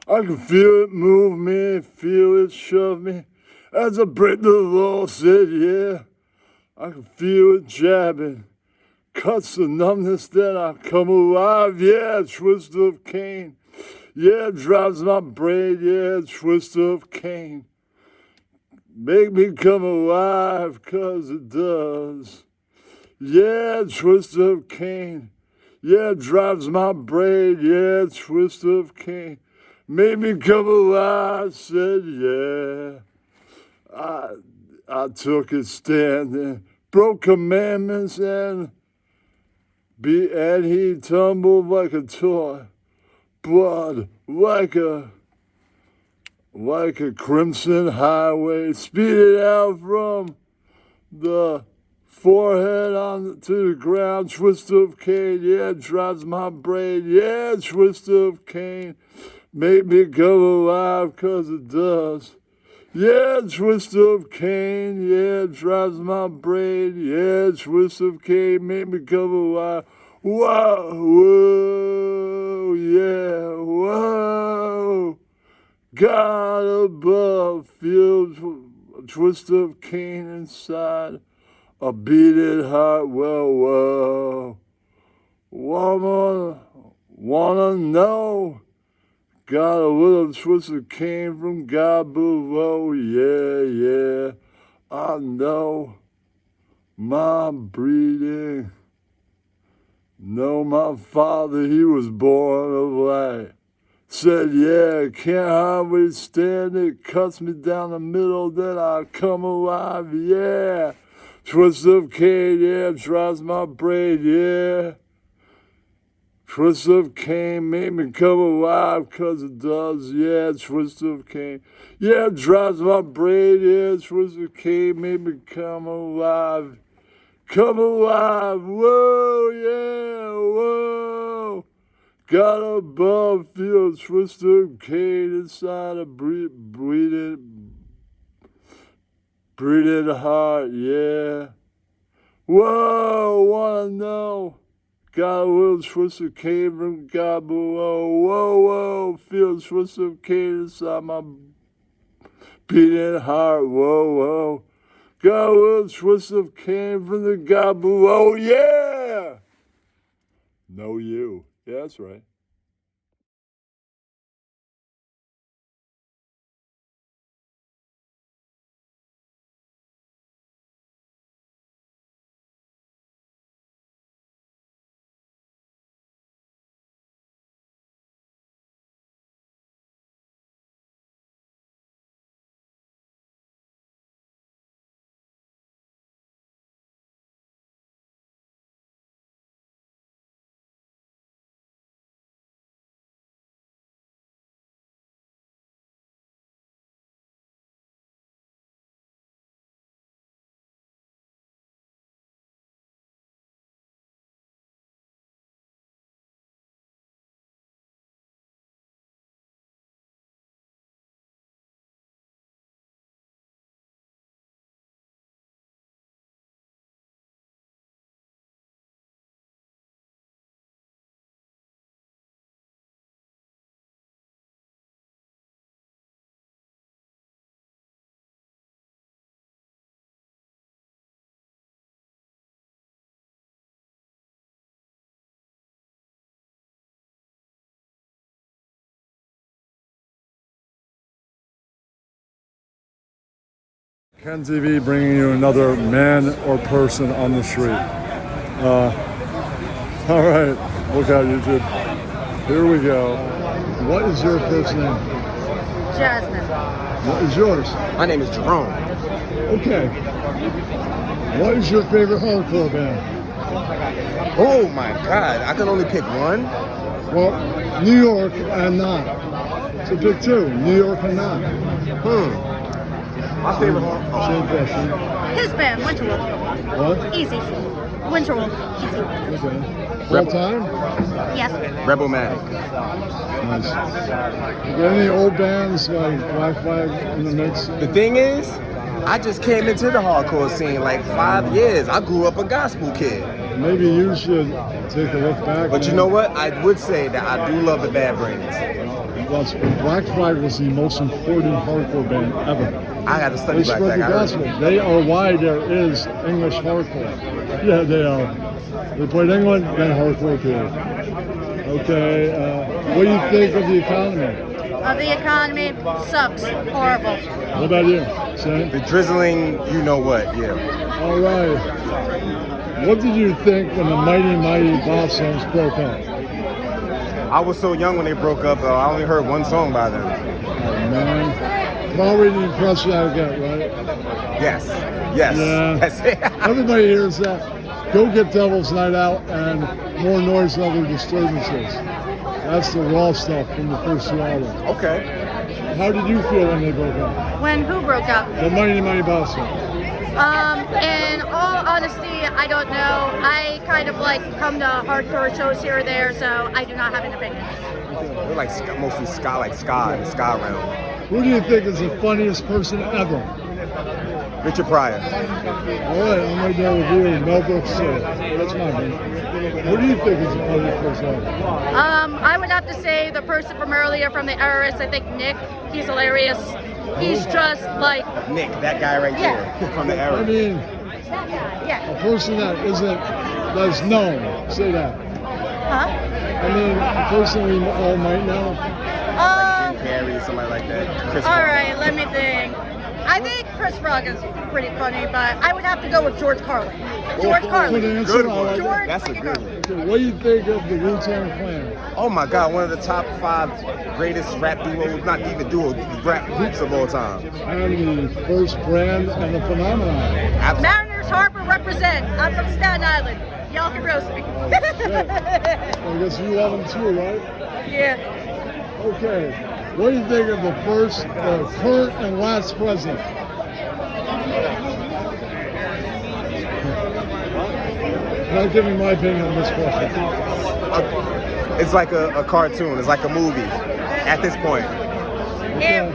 I can feel it move me, feel it shove me. As I break the law, said, yeah. I can feel it jabbing. Cuts the numbness, then I come alive. Yeah, twist of cane. Yeah, drives my brain. Yeah, twist of cane. Make me come alive, 'cause it does. Yeah, twist of cane. Yeah, drives my brain. Yeah, twist of cane. Made me come alive, said yeah. I took it standing, broke commandments, and he tumbled like a toy. Blood like a crimson highway, speeded out from the forehead on to the ground. Twist of cane, yeah, drives my brain. Yeah, twist of cane. Make me come alive, 'cause it does. Yeah, twist of cane, yeah, drives my brain. Yeah, twist of cane, make me come alive. Whoa, whoa, yeah, whoa. God above, feel twist of cane inside. A beating heart, whoa, whoa. Wanna know? Got a little twist of cane from God below, yeah. I know my breeding. Know my father, he was born of light. Said, yeah, can't hardly stand it. Cuts me down the middle, then I come alive, yeah. Twist of cane, yeah, drives my brain, yeah. Twist of cane, make me come alive, 'cause it does, yeah, twist of cane. Yeah, drives my brain, yeah, twist of cane, make me come alive. Come alive, whoa, yeah, whoa. Got above, feel twist of cane inside a breathing heart, yeah. Whoa, wanna know? Got a little twist of cane from God below. Whoa, feel twist of cane inside my beating heart. Whoa. Got a little twist of cane from the God below. Yeah! Know you. Yeah, that's right. Ken TV bringing you another man or person on the street. All right, look out, YouTube. Here we go. What is your first name? Jasmine. What is yours? My name is Jerome. Okay. What is your favorite hardcore band? Oh my God, I can only pick one? Well, New York and not. So pick two, New York and not. My favorite Same question. His band, Winterwolf. What? Easy. Winterwolf. Easy. Okay. All time? Yes. Rebelmatic. Nice. Are there any old bands like Black Flag in the mix? The thing is, I just came into the hardcore scene like 5 years. I grew up a gospel kid. maybe you should take a look back. But you know what? I would say that I do love the Bad Brains. Black Flag was the most important hardcore band ever. I got to study They Black spread Flag. the gospel. They are why there is English hardcore. Yeah, they are. They played England, then hardcore too. Okay, what do you think of the economy? The economy sucks. Horrible. What about you, Sam? The drizzling, you know what? Yeah. All right. What did you think when the Mighty Bosstones broke up? I was so young when they broke up. I only heard one song by them. Oh man, probably the impression I get, right? Yes. Yes. Yeah. That's it. Everybody hears that. Go get Devil's Night Out and More Noise and Other Disturbances. That's the raw stuff from the first two albums. Okay. How did you feel when they broke up? When who broke up? The Mighty Bosstones. In all honesty, I don't know. I kind of like come to hardcore shows here or there, so I do not have an opinion. We're like mostly ska, like ska in the ska realm. Who do you think is the funniest person ever? Richard Pryor. All right, I'm right there with you. Mel Brooks. That's my name. Who do you think is the funniest person ever? I would have to say the person from earlier from the Eras. I think Nick. He's hilarious. He's just like Nick, that guy right there from the I era. mean, yeah. a person that's known. Say that. Huh? I mean, a person we all might know. Jim Carrey, somebody like that. Chris All Rock. right, let me think. I think Chris Rock is pretty funny, but I would have to go with George Carlin. George Carlin. Good one. George That's a good one. Okay, what do you think of the Wu-Tang Clan? Oh my God, one of the top 5 greatest rap duos, not even duos, rap groups of all time. And the first brand and the phenomenon. Mariners Harbor represent. I'm from Staten Island. Y'all can roast me. I guess you love them too, right? Yeah. Okay. What do you think of the current and last president? I'm not giving my opinion on this question. It's like a cartoon. It's like a movie at this point.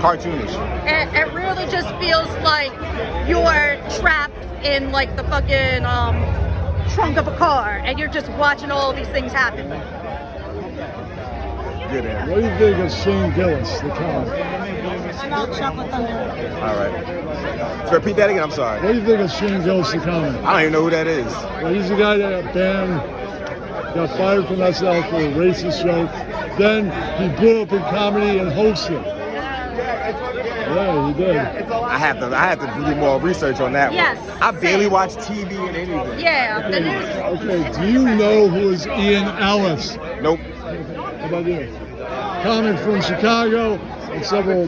Cartoonish. It really just feels like you're trapped in like the fucking trunk of a car and you're just watching all these things happen. Good answer. What do you think of Shane Gillis, the comic? All right. So repeat that again. I'm sorry. What do you think of Shane Gillis, the comic? I don't even know who that is. Well, he's the guy that got fired from SL for a racist joke. Then he blew up in comedy and hosted. Yeah, he did. I have to do more research on that Yes, one. I barely watch TV and anything. Yeah, the news. Okay, do you know who is Ian Ellis? Nope. How about you? Comic from Chicago and several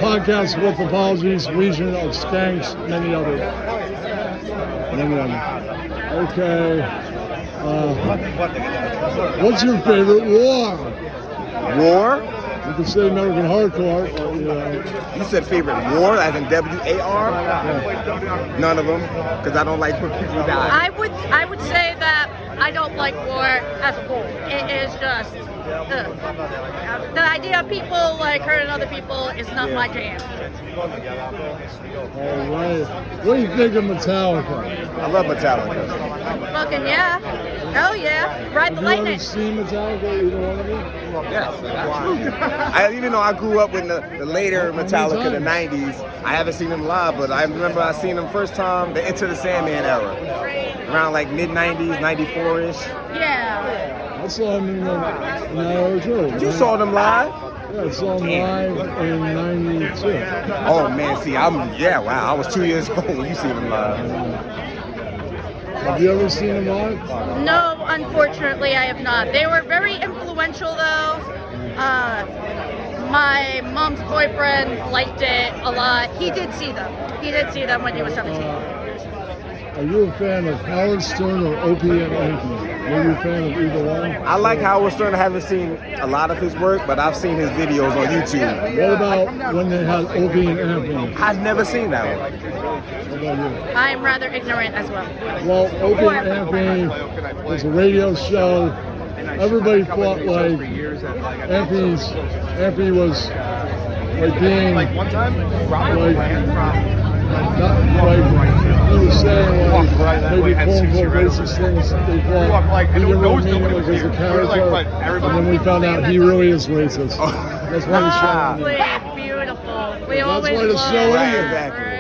podcasts with apologies, Legion of Skanks, many others. Okay. What's your favorite war? War? You can say American Hardcore. You said favorite war, as in WAR? None of them, because I don't like when people die. I would say that I don't like war as a whole. It is just the idea of people like hurting other people is not my jam. All right. What do you think of Metallica? I love Metallica. Fucking yeah. Oh yeah. Ride the Have you lightning. ever seen Metallica, either one of you? Yes, absolutely. Even though I grew up in the later Metallica, the 90s, I haven't seen them live, but I remember I seen them first time, the Enter the Sandman era. Around like mid-90s, 94-ish. Yeah. I saw them in that era too. You saw them live? Yeah, I saw them live in 92. Oh man, see, wow, I was 2 years old when you seen them live. Have you ever seen them live? No, unfortunately, I have not. They were very influential, though. My mom's boyfriend liked it a lot. He did see them. He did see them when he was 17. Are you a fan of Howard Stern or Opie and Anthony? Are you a fan of either one? I like Howard Stern. I haven't seen a lot of his work, but I've seen his videos on YouTube. What about when they had Opie and Anthony? I've never seen that one. What about you? I'm rather ignorant as well. Well, Opie and Anthony was a radio show. Everybody thought like Anthony was like being like not quite. He was saying maybe quote-unquote racist things. They thought he didn't really mean it like as a character, and then we found out he really is racist. That's why the show ended. Beautiful. We That's always why the show love ended. her.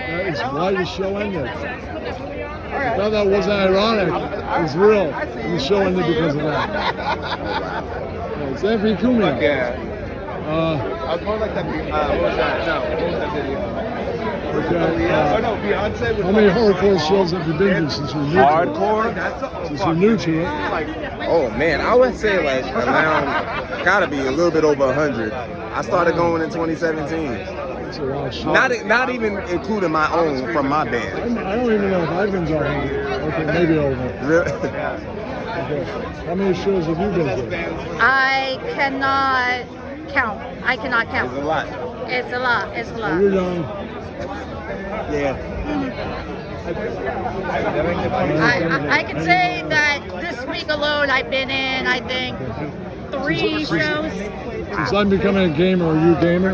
That is why the show ended. I thought that wasn't ironic. It was real. And the show ended because of that. It's Anthony Cumia. I was more like that. What was that? No, what was that video? How many hardcore shows have you been to since you're new Hardcore? to it? Since you're new to it. Oh man, I would say like around, gotta be a little bit over 100. I started going in 2017. That's a lot of shows. Not even including my own from my band. I don't even know if I've been going. Okay, maybe over. Really? Okay. How many shows have you been to? I cannot count. I cannot count. It's a lot. It's a lot. It's a lot. You're young. Yeah. I can say that this week alone I've been in, I think, 3 shows. Since I'm becoming a gamer, are you a gamer?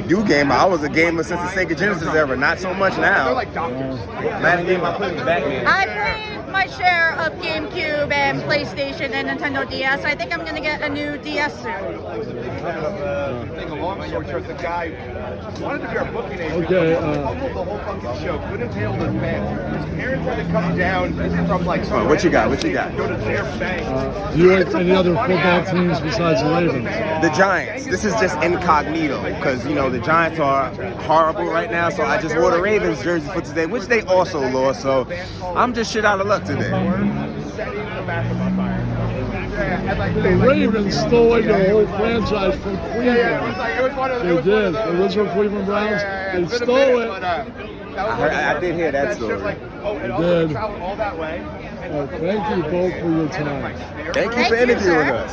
You gamer. I was a gamer since the Sega Genesis era. Not so much now. Last game I played was Batman. I played my share of GameCube and PlayStation and Nintendo DS. I think I'm going to get a new DS soon. The guy wanted to be our booking agent. Okay. The whole fucking show. Couldn't handle his fans. His parents had to come down from like. What you got? What you got? Do you like any other football teams besides the Ravens? The Giants. This is just incognito because you know the Giants are horrible right now. So I just wore the Ravens jersey for today, which they also lost. So I'm just shit out of luck today. The Ravens stole away the whole franchise from Cleveland. They did. The original Cleveland Browns. They stole it. I did hear that story. They did. Thank you both for your time. Thank you for interviewing us.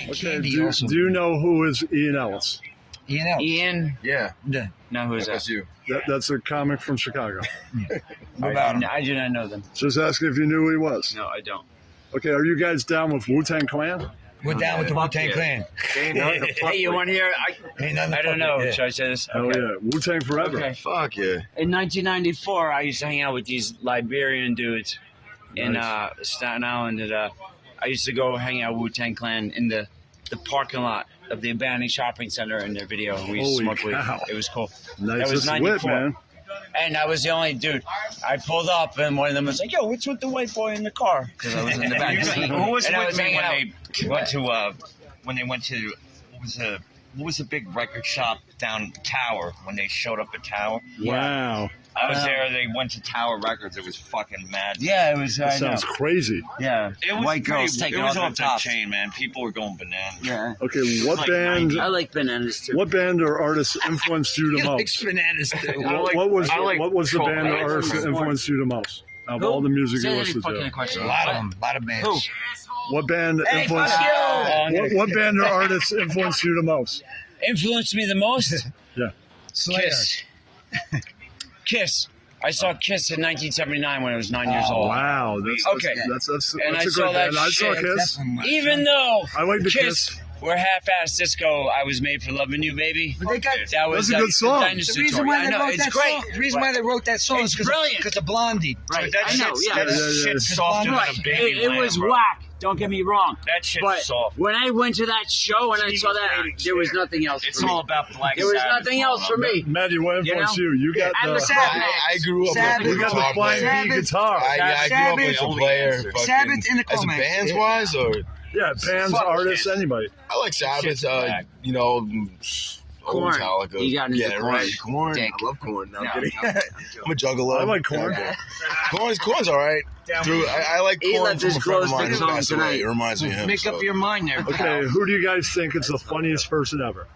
Okay, do you know who is Ian Ellis? Ian Ellis. Ian? Yeah. No, who is that? you. That's a comic from Chicago. I do not know them. Just asking if you knew who he was. No, I don't. Okay, are you guys down with Wu-Tang Clan? We're down with the Wu-Tang Clan. Hey, you want to hear? I don't know. Yeah. Should I say this? Oh yeah, Wu-Tang forever. Okay. Fuck yeah. In 1994, I used to hang out with these Liberian dudes. in Staten Island. And, I used to go hang out with Wu-Tang Clan in the parking lot of the abandoned shopping center in their video, and we used to smoke weed. It was cool. Nice. That was That's whip, man. And I was the only dude. I pulled up, and one of them was like, "Yo, what's with the white boy in the car?" Because I was in the back. Who was and I with was me hanging when out. they went to what was the big record shop down Tower when they showed up at Tower? Wow. I was there. They went to Tower Records. It was fucking mad. Yeah, it was. That sounds crazy. Yeah, it was white girls taking it was off off the the top. chain, man. People were going bananas. Yeah. Okay, what Like band? 90. I like bananas too. What band or artist influenced you the He most? likes bananas too. What was the Troll band or Bands. artist that influenced you the most? Of all the music you listened to. A lot of them. A lot of bands. Who? What band Hey, influenced fuck you! what band or artist influenced you the most? Influenced me the most? Yeah. Slayer. Kiss. I saw Kiss in 1979 when I was 9 years old. Wow. That's And I a saw great that band. I saw shit. Kiss. Even though I like the Kiss. We're half-assed disco. I was made for loving you, baby. But they got, That was That's a good song. the reason why they wrote that song. The reason why they wrote that song is because of Blondie. Right. That I know. shit's, Yeah. that shit's softer than a baby It lamb, was bro. whack. Don't get me wrong. That shit's But soft. when I went to that show and I saw that, there was nothing else It's for me. all about Black There was Sabbath. nothing else for me. Maddie, what influenced you? You got And the Sabbath. I grew up Sabbath. with you a got guitar the flying player. V guitar. I grew up Sabbath. with a player. fucking- Sabbath in the As a Comex. bands wise, or Yeah, bands, Fuck artists, Kiss. anybody. I like Sabbath. Shit's black. You know, old Corn. Metallica. You got into yeah, Korn. right. Corn. Dick. I love corn. No, I'm No, kidding. no, I'm a juggalo. I like corn. Corn's all right. Dude, I like He corn left from his a friend of clothes mine to who come passed away. tonight. It reminds me of him. Make so. up your mind there. Okay, who do you guys think is the funniest person ever?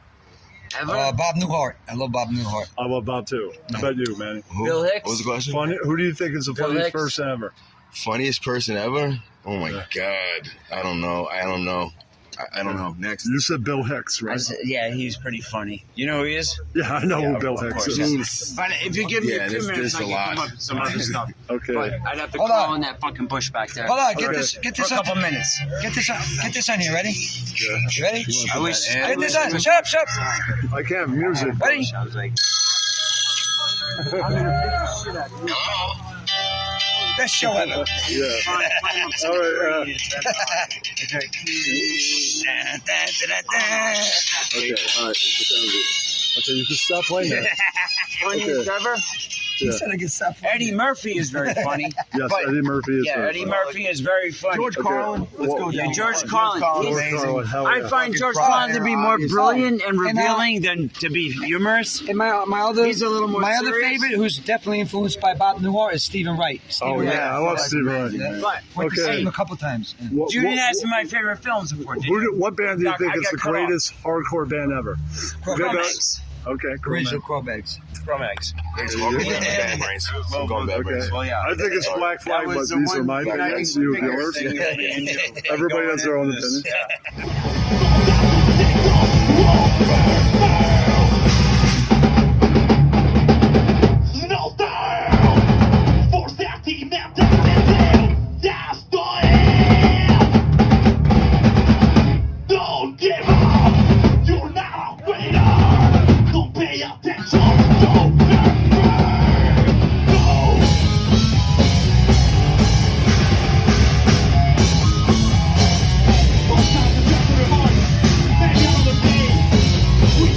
Bob Newhart. I love Bob Newhart. I love Bob too. I bet you, Manny. Who? Bill Hicks? What was the question? Who do you think is the Bill funniest Hicks. person ever? Funniest person ever? Oh my God. I don't know. I don't know. Next. You said Bill Hicks, right? Yeah, he's pretty funny. You know who he is? Yeah, I know Yeah, who Bill of Hicks course, is. But if you give me Yeah, a 2 there's minutes, I a can lot. come up with some other stuff. Okay. But I'd have to Hold crawl on. in that fucking bush back there. Hold on. Get Okay. this For a on. couple minutes. Get this on here. Ready? Yeah. You ready? I wish. Get this on. Shut up. I can't have music. Ready? I was like, Best show ever. Yeah. All right. Okay. All right. Okay, you can stop playing that. funniest ever? Yeah. Said I could stop. Eddie Murphy is very funny. Yes, But- Eddie Murphy is. Yeah, very Eddie funny. Murphy is very funny. George Carlin. Let's go Yeah, down. George Carlin. George Carlin, hell I yeah. find George Fucking Carlin to be more Rock. brilliant and And, revealing than to be humorous. And my other He's a little more my other serious. favorite, who's definitely influenced by Bob Newhart, is Stephen Wright. Stephen Oh Wright. yeah, I love Steve Wright. But Went to Okay. see him a couple times. Yeah. What, you didn't ask me my favorite films before, did you? what band do you Doc, think I is got the cut off. greatest hardcore band ever? Cro-Mags. Okay, Original cool. Cro-Mags. Cro-Mags. Welcome to Bad Brains. I'm going Bad Okay. Brains. Well, yeah. I think it's Black Flag, That but was the these are one my uniting opinions. You figure yours. thing that me and you. Everybody Going has their own into this. opinion. Don't give up, you're not a winner. Don't pay attention, don't go. Sometimes it's just a reminder, maybe another day. We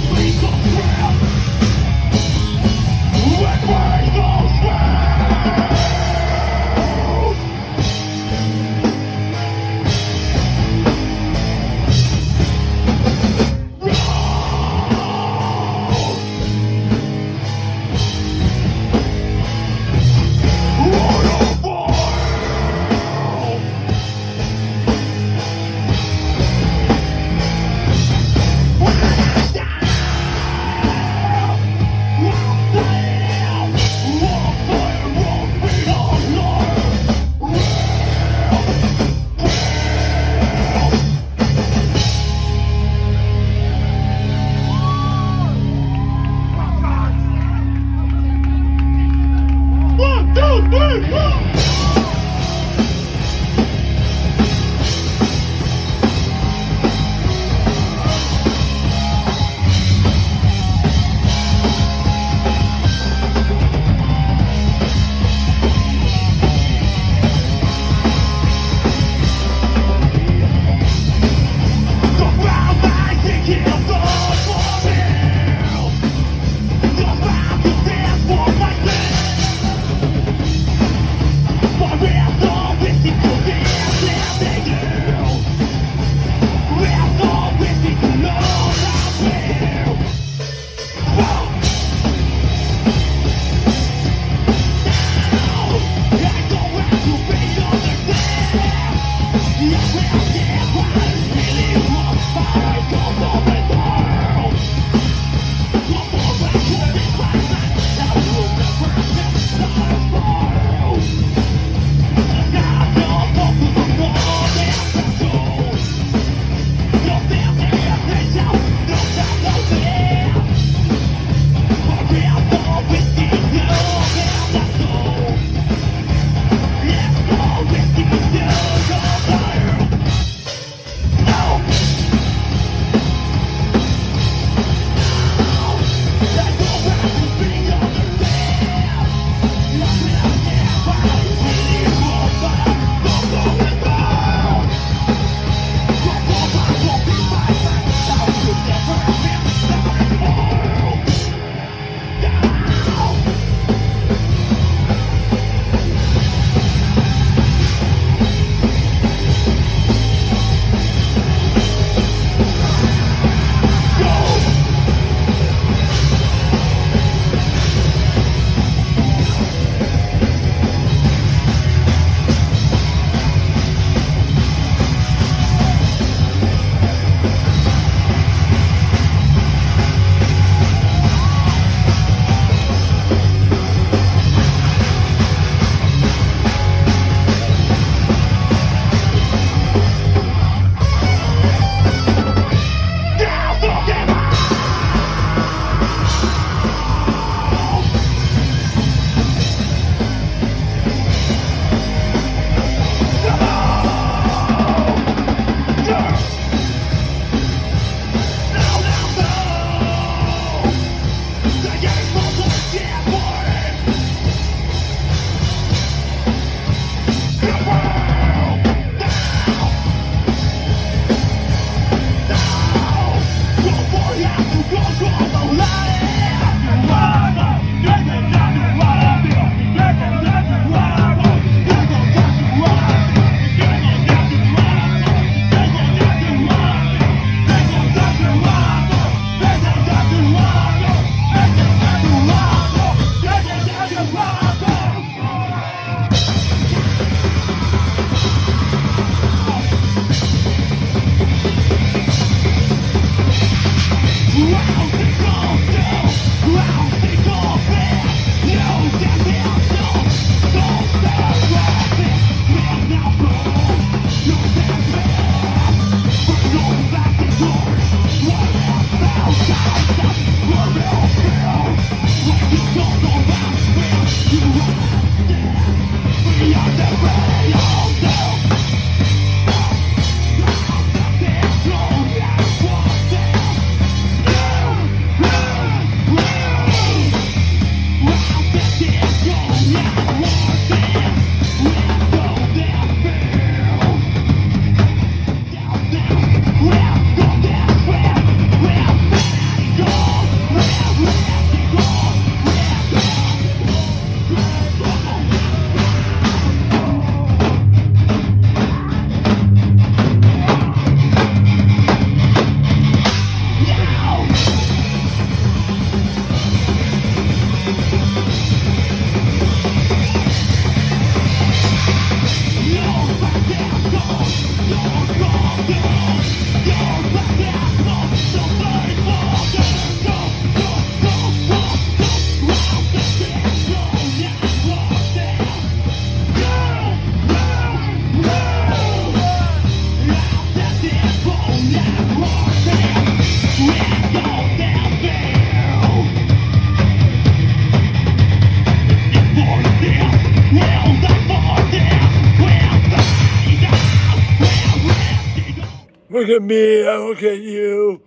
Look at me, I look at you.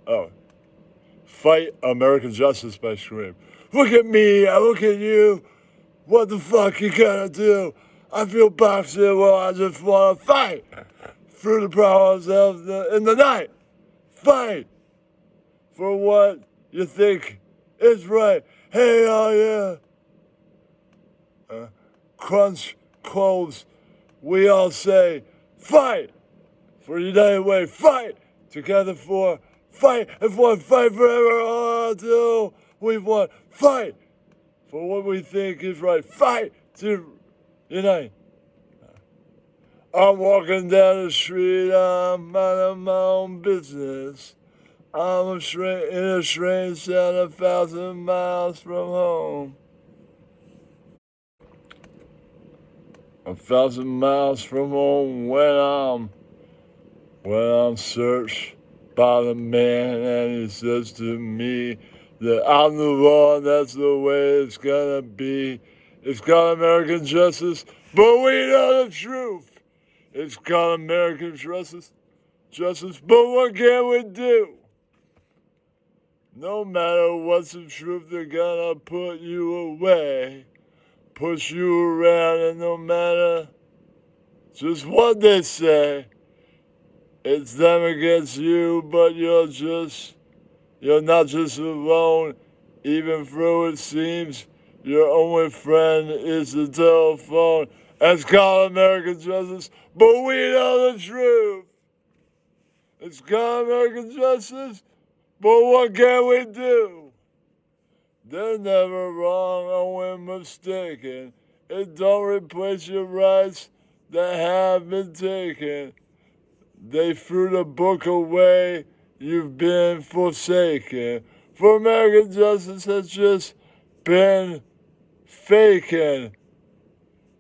Oh. Fight American Justice by Scream. Look at me, I look at you. What the fuck you gonna do? I feel boxing, well, I just wanna fight. Through the problems in the night. Fight for what you think is right. Hey, oh yeah. Crunch clothes. We all say, fight for United Way. Fight together for fight and for fight forever until we want. Fight for what we think is right. Fight to unite. I'm walking down the street, I'm minding my own business. I'm in a strange town 1,000 miles from home. 1,000 miles from home when I'm searched by the man and he says to me that I'm the one, that's the way it's gonna be. It's got American justice, but we know the truth. It's got American justice, but what can we do? No matter what's the truth, they're gonna put you away, push you around, and no matter just what they say, it's them against you, but you're not just alone. Even though it seems your only friend is the telephone. It's called American justice, but we know the truth. It's called American justice, but what can we do? They're never wrong, only mistaken. It don't replace your rights that have been taken. They threw the book away, you've been forsaken. For American justice has just been faking.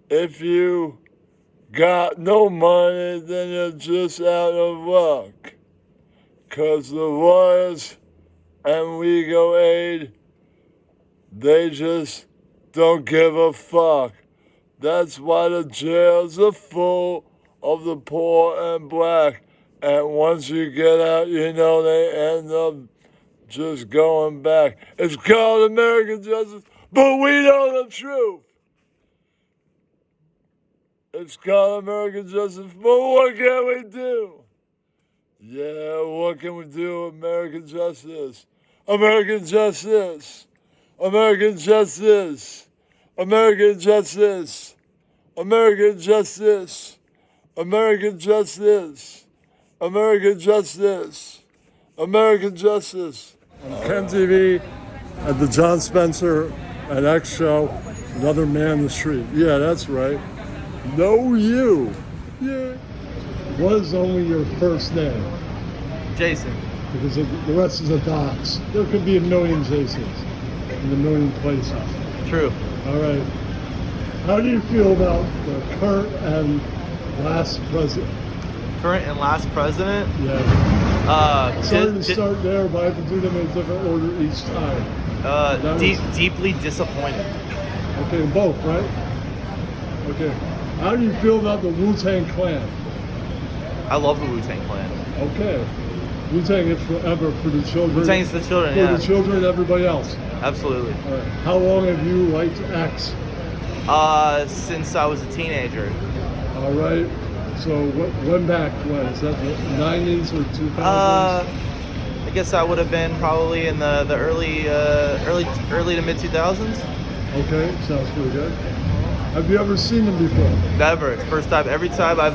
If you got no money, then you're just out of luck. 'Cause the lawyers and legal aid, they just don't give a fuck. That's why the jails are full of the poor and black. And once you get out, you know they end up just going back. It's called American justice, but we know the truth. It's called American justice, but what can we do? Yeah, what can we do, American justice? American justice. American justice. American justice. American justice. American justice. American justice. American justice. On Ken TV at the John Spencer at X show. Another man in the street. Yeah, that's right. Know you. Yeah. What is only your first name? Jason. Because the rest is a dox. There could be a million Jasons in a million places. True. All right. How do you feel about the current and last president? Current and last president? Yeah. Sorry to start there, but I have to do them in a different order each time. Deeply disappointed. Okay, both, right? Okay. How do you feel about the Wu-Tang Clan? I love the Wu-Tang Clan. Okay. Wu-Tang is forever for the children. Wu-Tang is the children, for yeah. the children and everybody else. Absolutely. All right. How long have you liked X? Since I was a teenager. All right. So when back when? Is that the 90s or 2000s? I guess I would have been probably in the early to mid 2000s. Okay, sounds pretty good. Have you ever seen them before? Never. It's the first time. Every time I've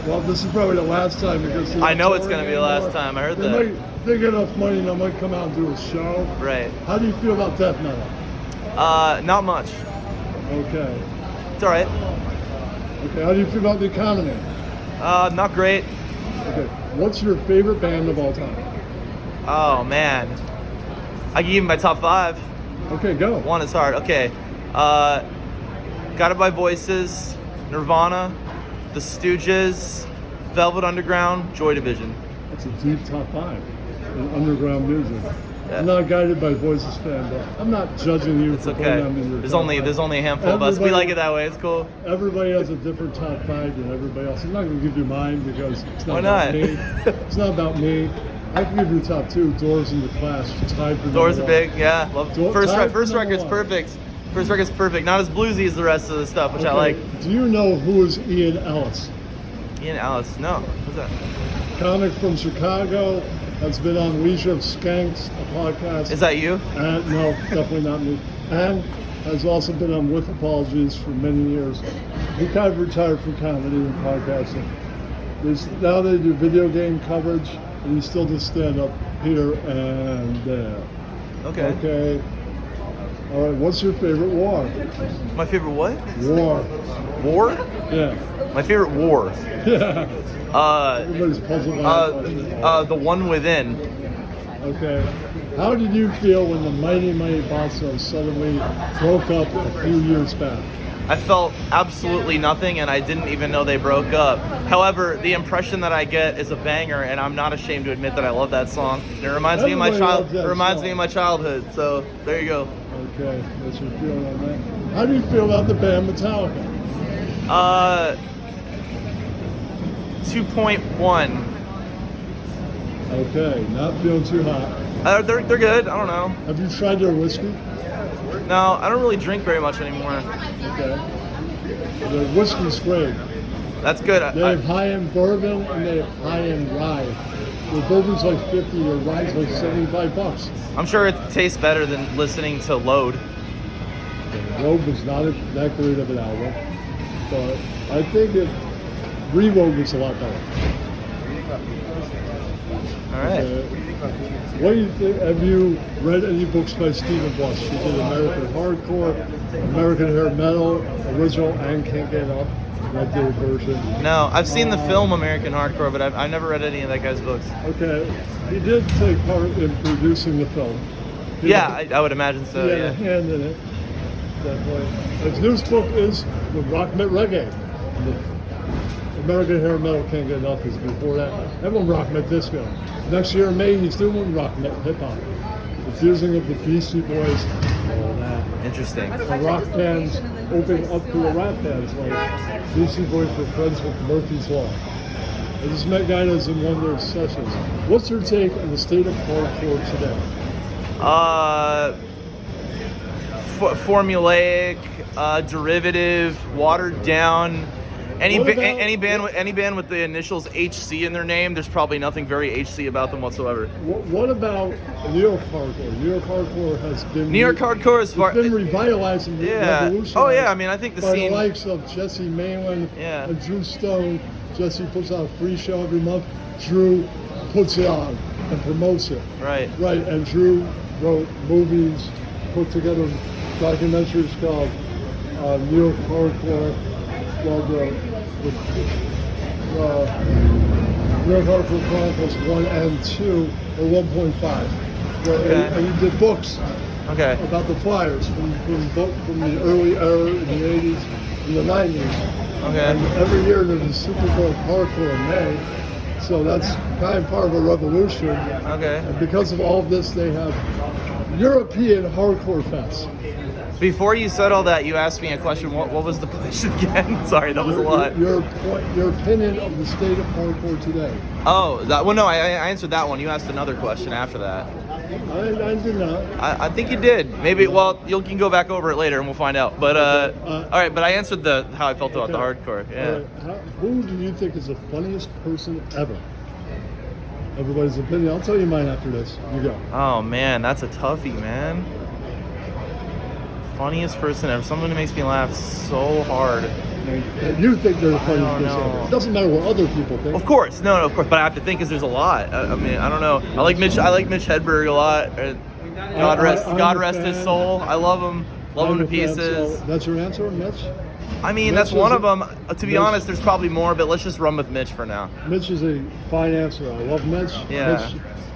Well, this is probably the last time because I know it's gonna be the last time. I heard that. They get enough money and I might come out and do a show. Right. How do you feel about death metal? Not much. Okay. It's all right. Okay. How do you feel about the economy? Not great. Okay. What's your favorite band of all time? Oh man, I can give you my top 5. Okay, go. One is hard. Okay. Guided by Voices, Nirvana, The Stooges, Velvet Underground, Joy Division. That's a deep top 5 in underground music. Yeah. I'm not a Guided by Voices fan, but I'm not judging you. It's for okay. putting them in your There's top only 5. a handful of us. We like it that way. It's cool. Everybody has a different top 5 than everybody else. I'm not going to give you mine because it's not Why about not? me. It's not about me. I can give you the top 2. Doors and The Clash. Tied for Doors are number 1. big. Yeah. Love first record's 1. perfect. First record's perfect. Not as bluesy as the rest of the stuff, which I like. Do you know who is Ian Ellis? Ian Ellis. No. Who's that? Comic from Chicago. Has been on Leisure of Skanks, a podcast. Is that you? No, definitely not me. And has also been on With Apologies for many years. He kind of retired from comedy and podcasting. Now they do video game coverage, and he still does stand-up here and there. Okay. Okay. All right, what's your favorite war? My favorite what? War. War? Yeah. My favorite war. Yeah. Everybody's puzzled by The One Within. Okay. How did you feel when the Mighty Mighty Bossos suddenly broke up a few years back? I felt absolutely nothing, and I didn't even know they broke up. However, the impression that I get is a banger, and I'm not ashamed to admit that I love that song. And it reminds me of my childhood. So there you go. Okay, what's your feeling on that? How do you feel about the band Metallica? 2.1. Okay, not feeling too hot. They're good. I don't know. Have you tried their whiskey? No, I don't really drink very much anymore. Okay. Their whiskey's great. That's good. They have high-end bourbon and they have high-end rye. The bourbon's like 50, the rye's like $75. I'm sure it tastes better than listening to Load. Load was not that great of an album, but I think Reload was a lot better. All right. What do you think? Have you read any books by Stephen Bush? He did American Hardcore, American Hair Metal, original, and Can't Get Enough. That did a version. No, I've seen the film American Hardcore, but I've never read any of that guy's books. Okay, he did take part in producing the film. I would imagine so. He had a hand in it, definitely. His newest book is The Rock Met Reggae. The American Hair Metal Can't Get Enough is before that. And one Rock Met Disco. Next year in May, he's doing Rock Met Hip Hop. The fusing of the Beastie Boys, all that. Interesting. The rock bands opening up to the rap bands, like Beastie Boys were friends with Murphy's Law. I just met guys in one of their sessions. What's your take on the state of hardcore today? Formulaic, derivative, watered down. Any band with the initials HC in their name, there's probably nothing very HC about them whatsoever. What about New York hardcore? New York hardcore has been been revitalized and revolutionized. Oh yeah, I mean I think the by scene. the likes of Jesse Malin and Drew Stone. Jesse puts out a free show every month. Drew puts it on and promotes it. Right. Right, and Drew wrote movies, put together documentaries called New York Hardcore, called New York Hardcore Chronicles 1 and 2, or 1.5. And he did books about the flyers from the early era in the 80s and the 90s. And every year there's a Super Bowl hardcore in May. So that's kind of part of a revolution. And because of all of this, they have European hardcore fests. Before you said all that, you asked me a question. What was the question again? Sorry, that was a lot. Your opinion of the state of hardcore today. Oh, I answered that one. You asked another question after that. I did not. I think you did. Maybe. Well, you can go back over it later and we'll find out. But all right. But I answered how I felt about the hardcore. Yeah. Who do you think is the funniest person ever? Everybody's opinion. I'll tell you mine after this. You go. Oh man, that's a toughie, man. Funniest person ever. Someone who makes me laugh so hard. You think they're the funniest person ever. It doesn't matter what other people think. Of course, no, of course. But I have to think because there's a lot. I mean, I don't know. I like Mitch Hedberg a lot. God rest his soul. I love him. Love him to pieces. That's your answer, Mitch? I mean, that's one of them. To be honest, there's probably more, but let's just run with Mitch for now. Mitch is a fine answer. I love Mitch. Yeah.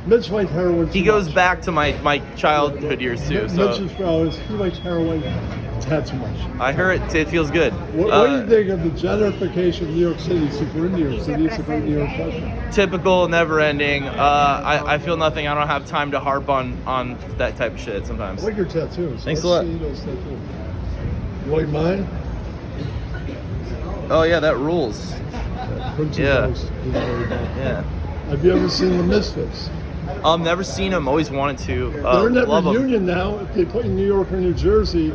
Mitch liked heroin. He goes back to my childhood years too. Mitch's problem is he likes heroin a tad too much. I heard it feels good. What do you think of the gentrification of New York City? Since we're in New York City, it's a great New York question. Typical, never ending. I feel nothing. I don't have time to harp on that type of shit sometimes. I like your tattoos. Thanks a lot. You like mine? Oh yeah, that rules. Yeah. Yeah. Have you ever seen the Misfits? I've never seen them. Always wanted to. They're in that love reunion now. If they play in New York or New Jersey,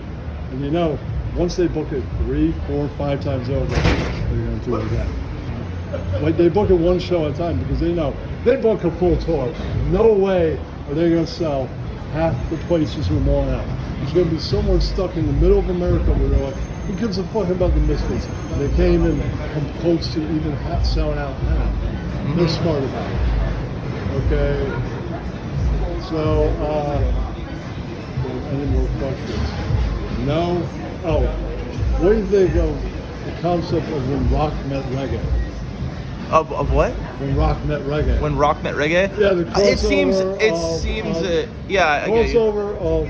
and you know, once they book it 3, 4, 5 times over, they're going to do it again. Like they book it one show at a time because they know they book a full tour. No way are they going to sell half the places who are more out. There's going to be someone stuck in the middle of America where they're like, who gives a fuck about the Misfits? And they can't even come close to even selling out half. They're smart about it. Okay. So, any more questions? No? Oh, what do you think of the concept of when rock met reggae? Of what? When rock met reggae. When rock met reggae? Yeah, the crossover. Yeah, crossover of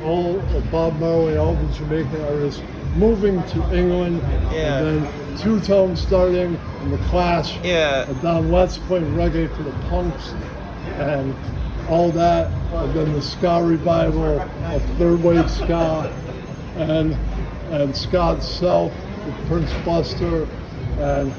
all of Bob Marley, all the Jamaican artists moving to England, and then Two-Tone starting, and the Clash, and Don Letts playing reggae for the punks, and all that, and then the ska revival of third wave ska, and ska itself with Prince Buster, and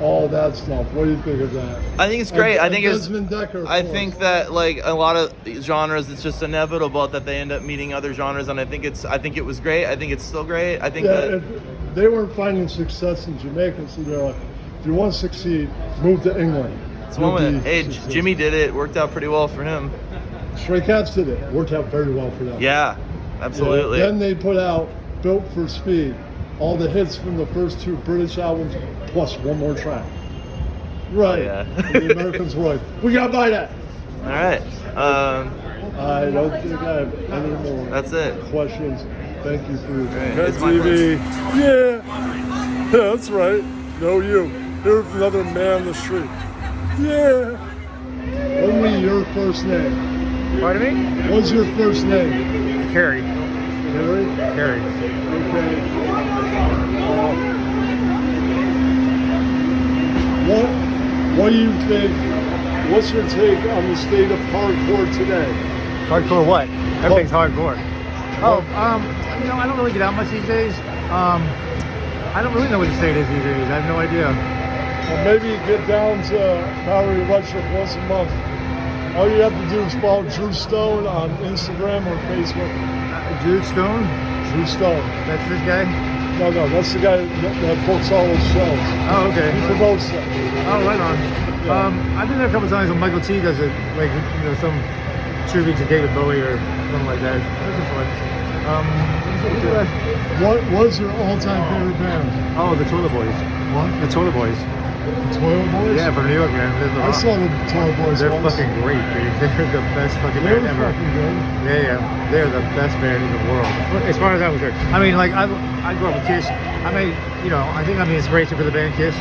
all that stuff. What do you think of that? I think it's great. I think Desmond Decker, I think that like a lot of genres, it's just inevitable that they end up meeting other genres, and I think it was great. I think it's still great. I think that if they weren't finding success in Jamaica, so they're like, if you want to succeed, move to England. It's one with hey, Jimmy did it. Worked out pretty well for him. Stray Cats did it. Worked out very well for them. Yeah, absolutely. Then they put out Built for Speed. All the hits from the first 2 British albums, plus one more track. Right. The Americans were like, we gotta buy that. All right. I don't think I have any more questions. Thank you for your time. Red TV. Yeah, that's right. No, you. Here's another man on the street. Yeah. Only your first name. Pardon me? What's your first name? Carrie. Carrie? Carrie. Okay. What do you think? What's your take on the state of hardcore today? Hardcore what? Everything's hardcore. Oh, you know, I don't really get out much these days. I don't really know what the state is these days. I have no idea. Well, maybe get down to Power Electric once a month. All you have to do is follow Drew Stone on Instagram or Facebook. Drew Stone? Drew Stone. That's this guy? No, that's the guy that books all those shows. Oh, okay. He promotes them. Oh, right on. I've been there a couple times when Michael T does it, like, you know, some tribute to David Bowie or something like that. That's fun. What's your all-time favorite band? Oh, the Toilet Boys. What? The Toilet Boys. The Toilet Boys? Yeah, from New York, man. I saw the Toilet Boys. They're once. fucking great, dude. They're the best fucking band ever. Fucking good. Yeah. They're the best band in the world, as far as I'm concerned. I mean, like, I grew up with Kiss. I mean, you know, I think I'm the inspiration for the band Kiss.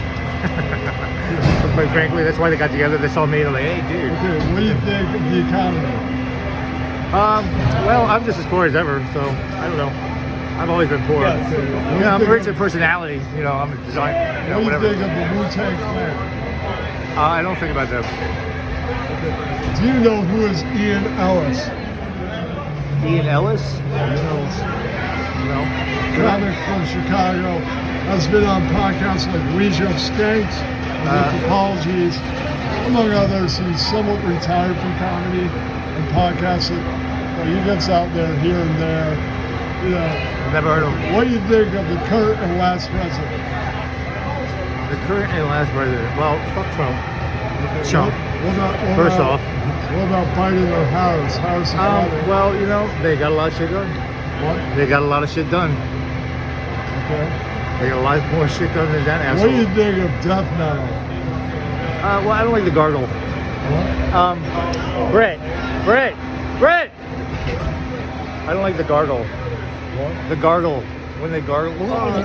But quite frankly, that's why they got together. They saw me and they're like, hey, dude. Okay, what do you think of the economy? Well, I'm just as poor as ever, so I don't know. I've always been poor. Yeah, I'm rich in personality. You know, I'm a designer. You know, what do whatever. you think of the Wu-Tang Clan? I don't think about them. Do you know who is Ian Ellis? Ian Ellis? Ian Ellis. No. Comic from Chicago. Has been on podcasts like Ouija of Skanks, Apologies. Among others, he's somewhat retired from comedy and podcasting. But he gets out there here and there. You know, never heard of him. What do you think of the current and last president? The current and last president? Well, fuck Trump. Trump. First off. What about Biden or Harris? Well, you know, they got a lot of shit done. What? They got a lot of shit done. Okay. They got a lot more shit done than that asshole. What do you think of death metal? Well, I don't like the gargle. What? Brett. I don't like the gargle. What? The gargle. When they gargle. I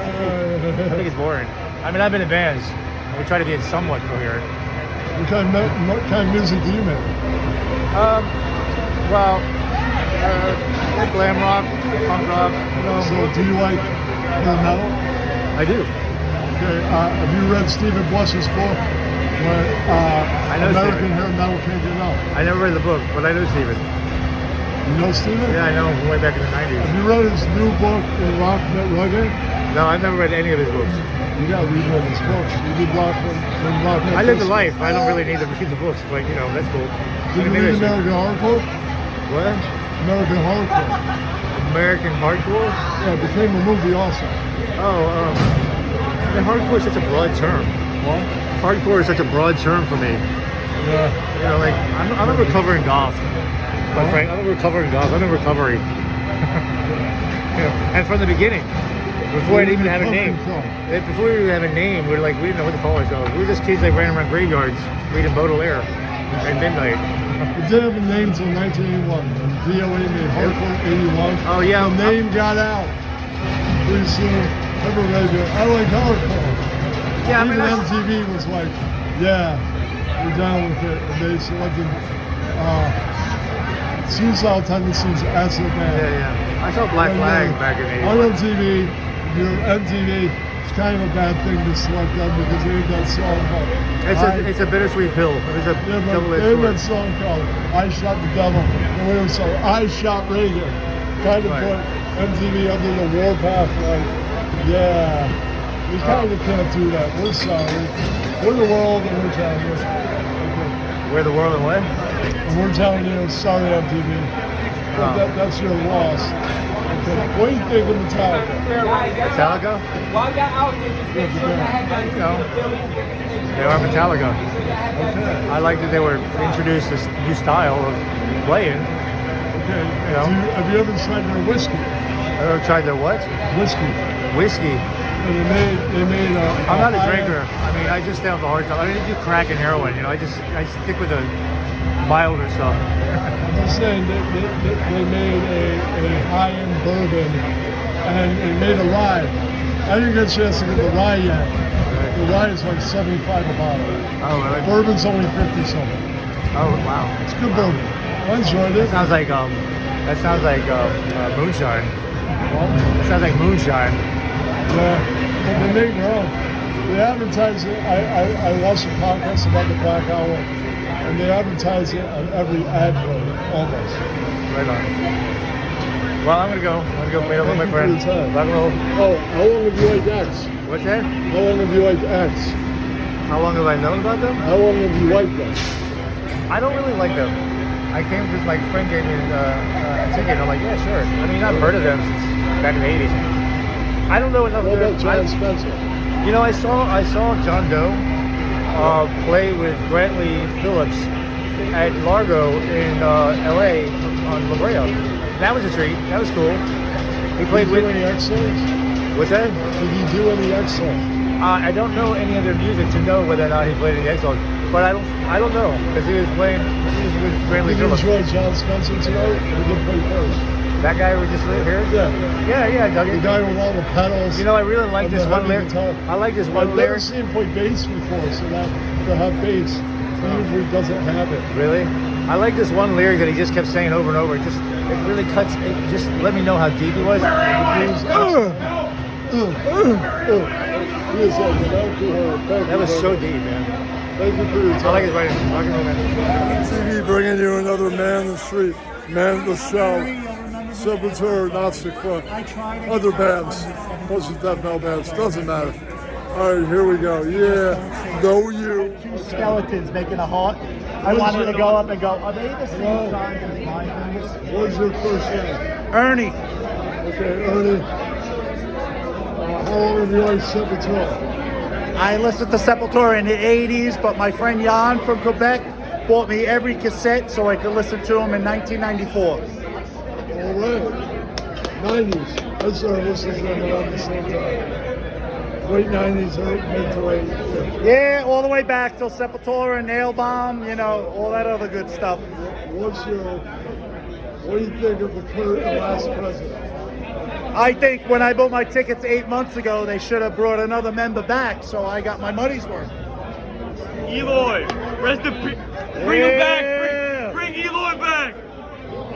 think it's boring. I mean, I've been in bands. We try to be somewhat coherent. What kind of music do you make? Well, like glam rock, punk rock. So do you like hair metal? I do. Okay. Have you read Stephen Blush's book? I know American Stephen. Hair Metal Can't Get Enough. I never read the book, but I know Stephen. You know Stephen? Yeah, I know him way back in the 90s. Have you read his new book, Rock Net Reggae? No, I've never read any of his books. You gotta read one of his books. You did Rock Net. I live the life. I don't really need to read the books, but you know, that's cool. Did you read American Hardcore? What? American Hardcore. American Hardcore? Yeah, it became a movie also. Oh, hardcore is such a broad term. What? Hardcore is such a broad term for me. Yeah. You know, like, I'm a recovering goth. Quite frank, I'm a recovering goth. I'm in recovery. You know, and from the beginning, before I didn't even have a name. Before we even have a name, we didn't know what to call ourselves. We were just kids that ran around graveyards reading Baudelaire at midnight. It didn't have a name until 1981. When DOA made Hardcore 81. Oh, yeah. The name got out. Pretty soon, everybody did. I like hardcore. Yeah, I mean, even MTV was like, yeah, we're down with it. And they selected Suicidal Tendencies as a band. Yeah. I saw Black Flag back in the 80s. On MTV, it's kind of a bad thing to select them because they have that song called It's a bittersweet pill. It's a they double-edged have sword. that song called I Shot the Devil. And we were so I Shot Reagan. Kind of put MTV under the warpath, like, yeah. We kind of can't do that. We're sorry. We're the world and we're telling you. Okay. We're the world and what? And we're telling you, sorry MTV. That's your loss. Okay. What do you think of Metallica? Metallica? They are Metallica. Okay. I like that they were introduced this new style of playing. Okay. You know? Have you ever tried their whiskey? Ever tried their what? Whiskey. And they made I'm not a drinker. I mean, I just have a hard time. I mean, I do crack and heroin. You know, I stick with the milder stuff. I'm just saying they made a high-end bourbon and they made a rye. I didn't get a chance to get the rye yet. The rye is like $75 a bottle. Oh, really? Bourbon's only 50 something. Oh, wow. It's good bourbon. I enjoyed it. That sounds like moonshine. That sounds like moonshine. Yeah, but they make their own. They advertise it. I watched a podcast about the Black Hour, and they advertise it on every ad break, almost. Right on. Well, I'm gonna go meet up with my friend. Oh, how long have you liked X? What's that? How long have you liked X? How long have I known about them? How long have you liked them? I don't really like them. I came because my friend gave me a ticket. I'm like, yeah, sure. I mean, I've heard of them since back in the 80s. I don't know enough. What about John Spencer? You know, I saw John Doe play with Brantley Phillips at Largo in L.A. on La Brea. That was a treat. That was cool. He played with any X-Songs? What's that? Did he do any X-Songs? I don't know any of their music to know whether or not he played any X-Songs, but I don't know because he was with Brantley Phillips. Did you enjoy John Spencer tonight? Who did play first? That guy we just live here? Yeah, Dougie. The guy with all the pedals. You know, I really like this one lyric. I like this one lyric. I've never seen him play bass before, so that to have bass, he usually doesn't have it. Really? I like this one lyric that he just kept saying over and over. It really cuts. It just let me know how deep he was. That was so deep, man. Thank you for your time. I like his writing. Rock and roll, man. TV bringing you another man of the street, man of the show. Sepultura, Gnostic Front, other bands, bunch of death metal bands, doesn't matter. All right, here we go. Yeah, know you. Two skeletons making a heart. I wanted to go up and go, are they the same size as my fingers? What's your first name? Ernie. Okay, Ernie. How long have you liked Sepultura? I listened to Sepultura in the 80s, but my friend Jan from Quebec bought me every cassette so I could listen to them in 1994. All right. 90s. I started listening to them around the same time. Late 90s, mid to late. Yeah, all the way back till Sepultura, Nail Bomb, you know, all that other good stuff. What do you think of the current and last president? I think when I bought my tickets 8 months ago, they should have brought another member back, so I got my money's worth. Eloy, rest in peace. Bring him back. Bring Eloy back. I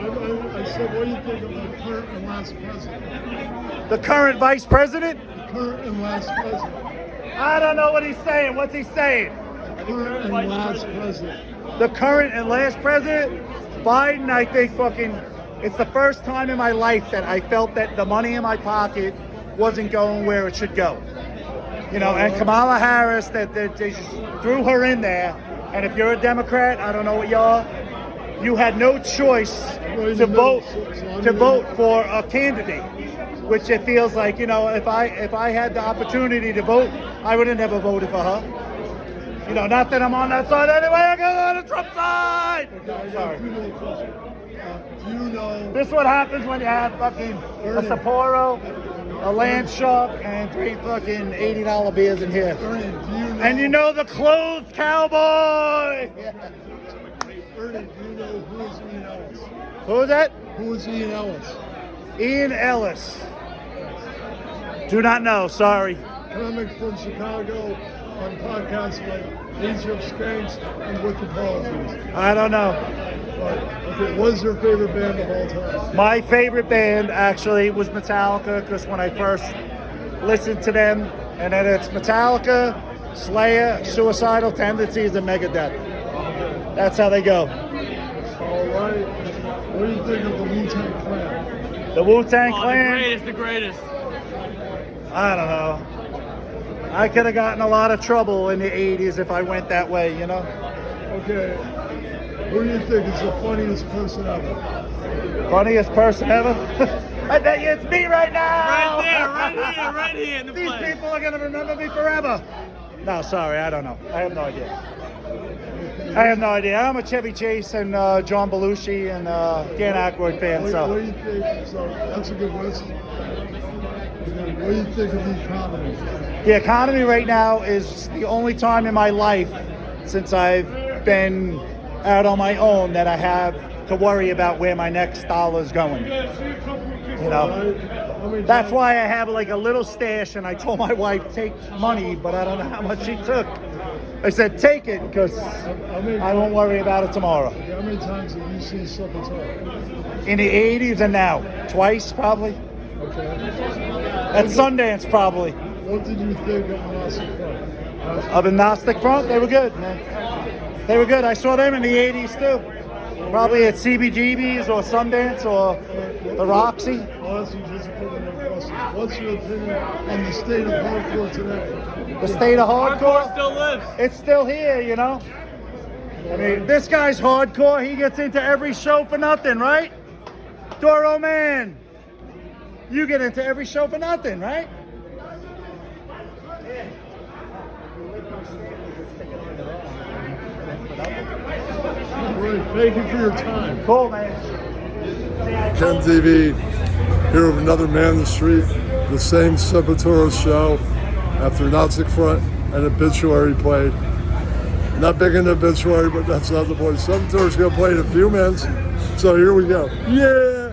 said, what do you think of the current and last president? The current vice president? The current and last president. I don't know what he's saying. What's he saying? Current and last president. The current and last president? Biden, I think it's the first time in my life that I felt that the money in my pocket wasn't going where it should go. You know, and Kamala Harris, that they just threw her in there. And if you're a Democrat, I don't know what you are, you had no choice to vote for a candidate, which it feels like, you know, if I had the opportunity to vote, I would have never voted for her. You know, not that I'm on that side anyway, I go on the Trump side. Sorry. Do you know? This is what happens when you have fucking a Sapporo, a Land Shark, and 3 fucking $80 beers in here. And you know the clothed cowboy! Ernie, do you know who is Ian Ellis? Who is that? Who is Ian Ellis? Ian Ellis. Do not know, sorry. Comic from Chicago on podcasts like Age of Skanks and With Apologies. I don't know. Okay, what is your favorite band of all time? My favorite band actually was Metallica, because when I first listened to them, and then it's Metallica, Slayer, Suicidal Tendencies, and Megadeth. That's how they go. All right. What do you think of the Wu-Tang Clan? The Wu-Tang Clan? The greatest. I don't know. I could have gotten a lot of trouble in the 80s if I went that way, you know? Okay. Who do you think is the funniest person ever? Funniest person ever? I bet you it's me right now! Right here in the These place. people are going to remember me forever. No, sorry, I don't know. I have no idea. I'm a Chevy Chase and John Belushi and Dan Aykroyd fan. What do you think? So that's a good list. What do you think of the economy? The economy right now is the only time in my life since I've been out on my own that I have to worry about where my next dollar is going. You know, that's why I have like a little stash, and I told my wife, take money, but I don't know how much she took. I said, take it, because I won't worry about it tomorrow. How many times have you seen Sepultura? In the 80s and now. Twice, probably. Okay. At Sundance, probably. What did you think of Gnostic Front? Of the Gnostic Front? They were good, man. They were good. I saw them in the 80s, too. Probably at CBGB's or Sundance or the Roxy. What's your opinion on the state of hardcore today? The state of hardcore? Still lives. It's still here, you know? I mean, this guy's hardcore. He gets into every show for nothing, right? Doro Man, you get into every show for nothing, right? Right, thank you for your time. Cool, man. Ken TV, here with another man in the street, the same Sepultura show after Nazi Front and Obituary played. Not big into Obituary, but that's not the point. Sepultura's gonna play in a few minutes, so here we go. Yeah!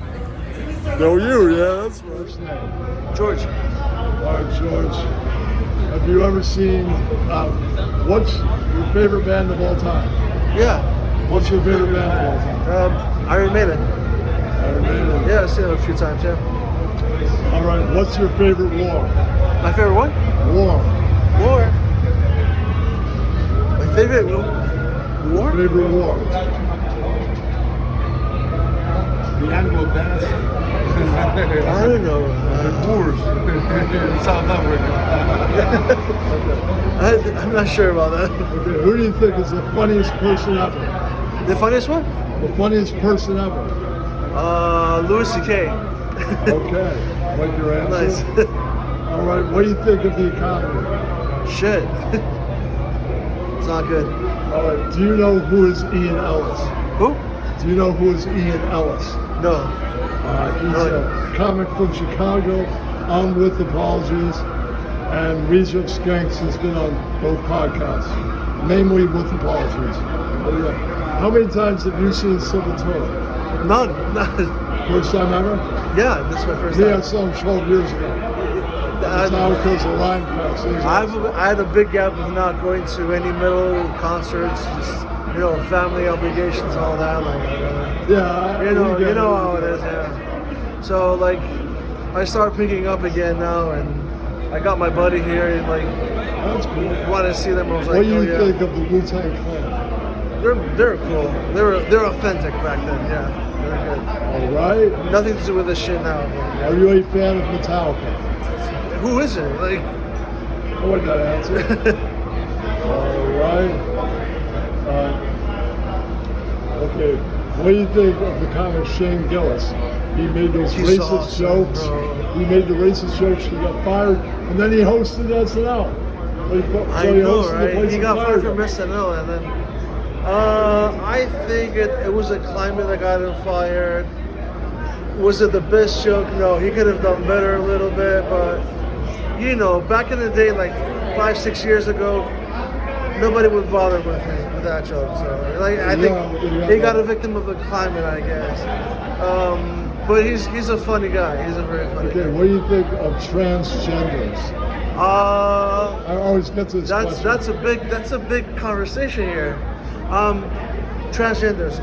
No, you, yeah, that's first name. George. All right, George. Have you ever seen, what's your favorite band of all time? Yeah. What's your favorite band of all time? Iron Maiden. Iron Maiden. Yeah, I've seen them a few times, yeah. All right, what's your favorite war? My favorite what? War. War. My favorite war? Favorite war. The Anglo-Dance. I don't know. The Moors. South Africa. I'm not sure about that. Okay, who do you think is the funniest person ever? The funniest one? The funniest person ever. Louis C.K. Okay, like your answer. Nice. All right, what do you think of the economy? Shit. It's not good. All right, do you know who is Ian Ellis? Who? Do you know who is Ian Ellis? No. He's a comic from Chicago, on With Apologies, and Reserve Skanks has been on both podcasts, namely With Apologies. Oh, yeah. How many times have you seen Sepultura? None. First time ever? Yeah, this is my first Me, time. I saw him 12 years ago. Metallica's a Rhyme Fest. I had a big gap of not going to any metal concerts, just, you know, family obligations and all that. Like, yeah, you know how it is. Yeah. So like, I started picking up again now, and I got my buddy here. And, like, that's cool. Wanted to see them. I was like, what do you yeah. think of the Wu-Tang Clan? They're cool. They're authentic back then. Yeah, they're good. All right. Nothing to do with this shit now. Yeah. Are you a fan of Metallica? Who is it? Like, I like that answer. All right. Okay. What do you think of the comic Shane Gillis? He made those He's racist awesome, jokes. bro. He made the racist jokes. He got fired, and then he hosted SNL. I know, right? He got fired from SNL, and then I think it was a climate that got him fired. Was it the best joke? No, he could have done better a little bit, but you know, back in the day, like 5-6 years ago, nobody would bother with him with that joke. So, like, I think he got a victim of the climate, I guess. But he's a funny guy. He's a very funny guy. Okay, what do you think of transgenders? I always get to this question. That's a big conversation here. Transgenders.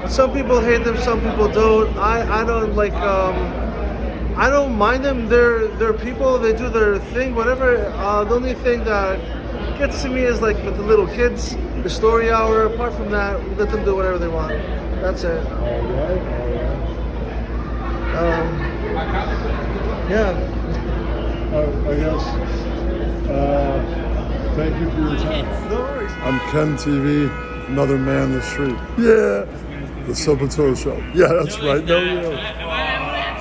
Some people hate them, some people don't. I don't like. I don't mind them. They're people. They do their thing. Whatever. The only thing that gets to me is like with the little kids, the story hour. Apart from that, let them do whatever they want. That's it. All right. Yeah. I guess. Thank you for your time. No worries. I'm Ken TV, another man in the street. Yeah. The Sepultura Show. Yeah, that's right. No,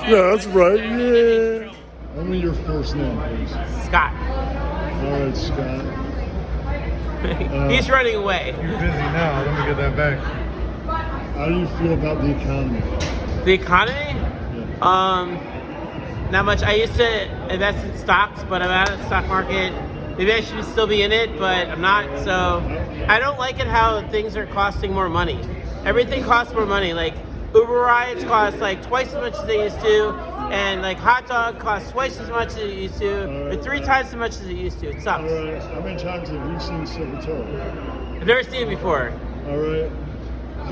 yeah, that's right. Yeah. Tell me your first name, please. Scott. All right, Scott. He's running away. You're busy now. Let me get that back. How do you feel about the economy? The economy? Not much. I used to invest in stocks, but I'm out of the stock market. Maybe I should still be in it, but I'm not. So I don't like it how things are costing more money. Everything costs more money. Like Uber rides cost like twice as much as they used to, and like hot dog costs twice as much as it used to, or 3 times as much as it used to. It sucks. All right. How many times have you seen Sepultura? I've never seen it before. All right.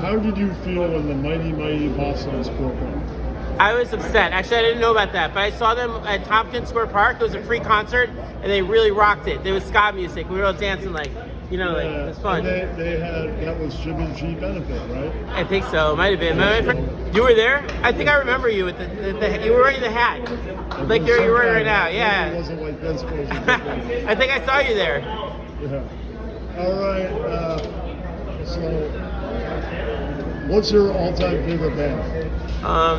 How did you feel when the Mighty Mighty Bosstones broke up? I was upset. Actually, I didn't know about that, but I saw them at Tompkins Square Park. It was a free concert, and they really rocked it. There was ska music. We were all dancing like, you know, like, it was fun. And they had, that was Jimmy G Benefit, right? I think so. Might have been. My friend, you were there? I think I remember you with the you were wearing the hat. Like you're wearing right now. Yeah. It wasn't like this. I think I saw you there. Yeah. All right. So, what's your all-time favorite band?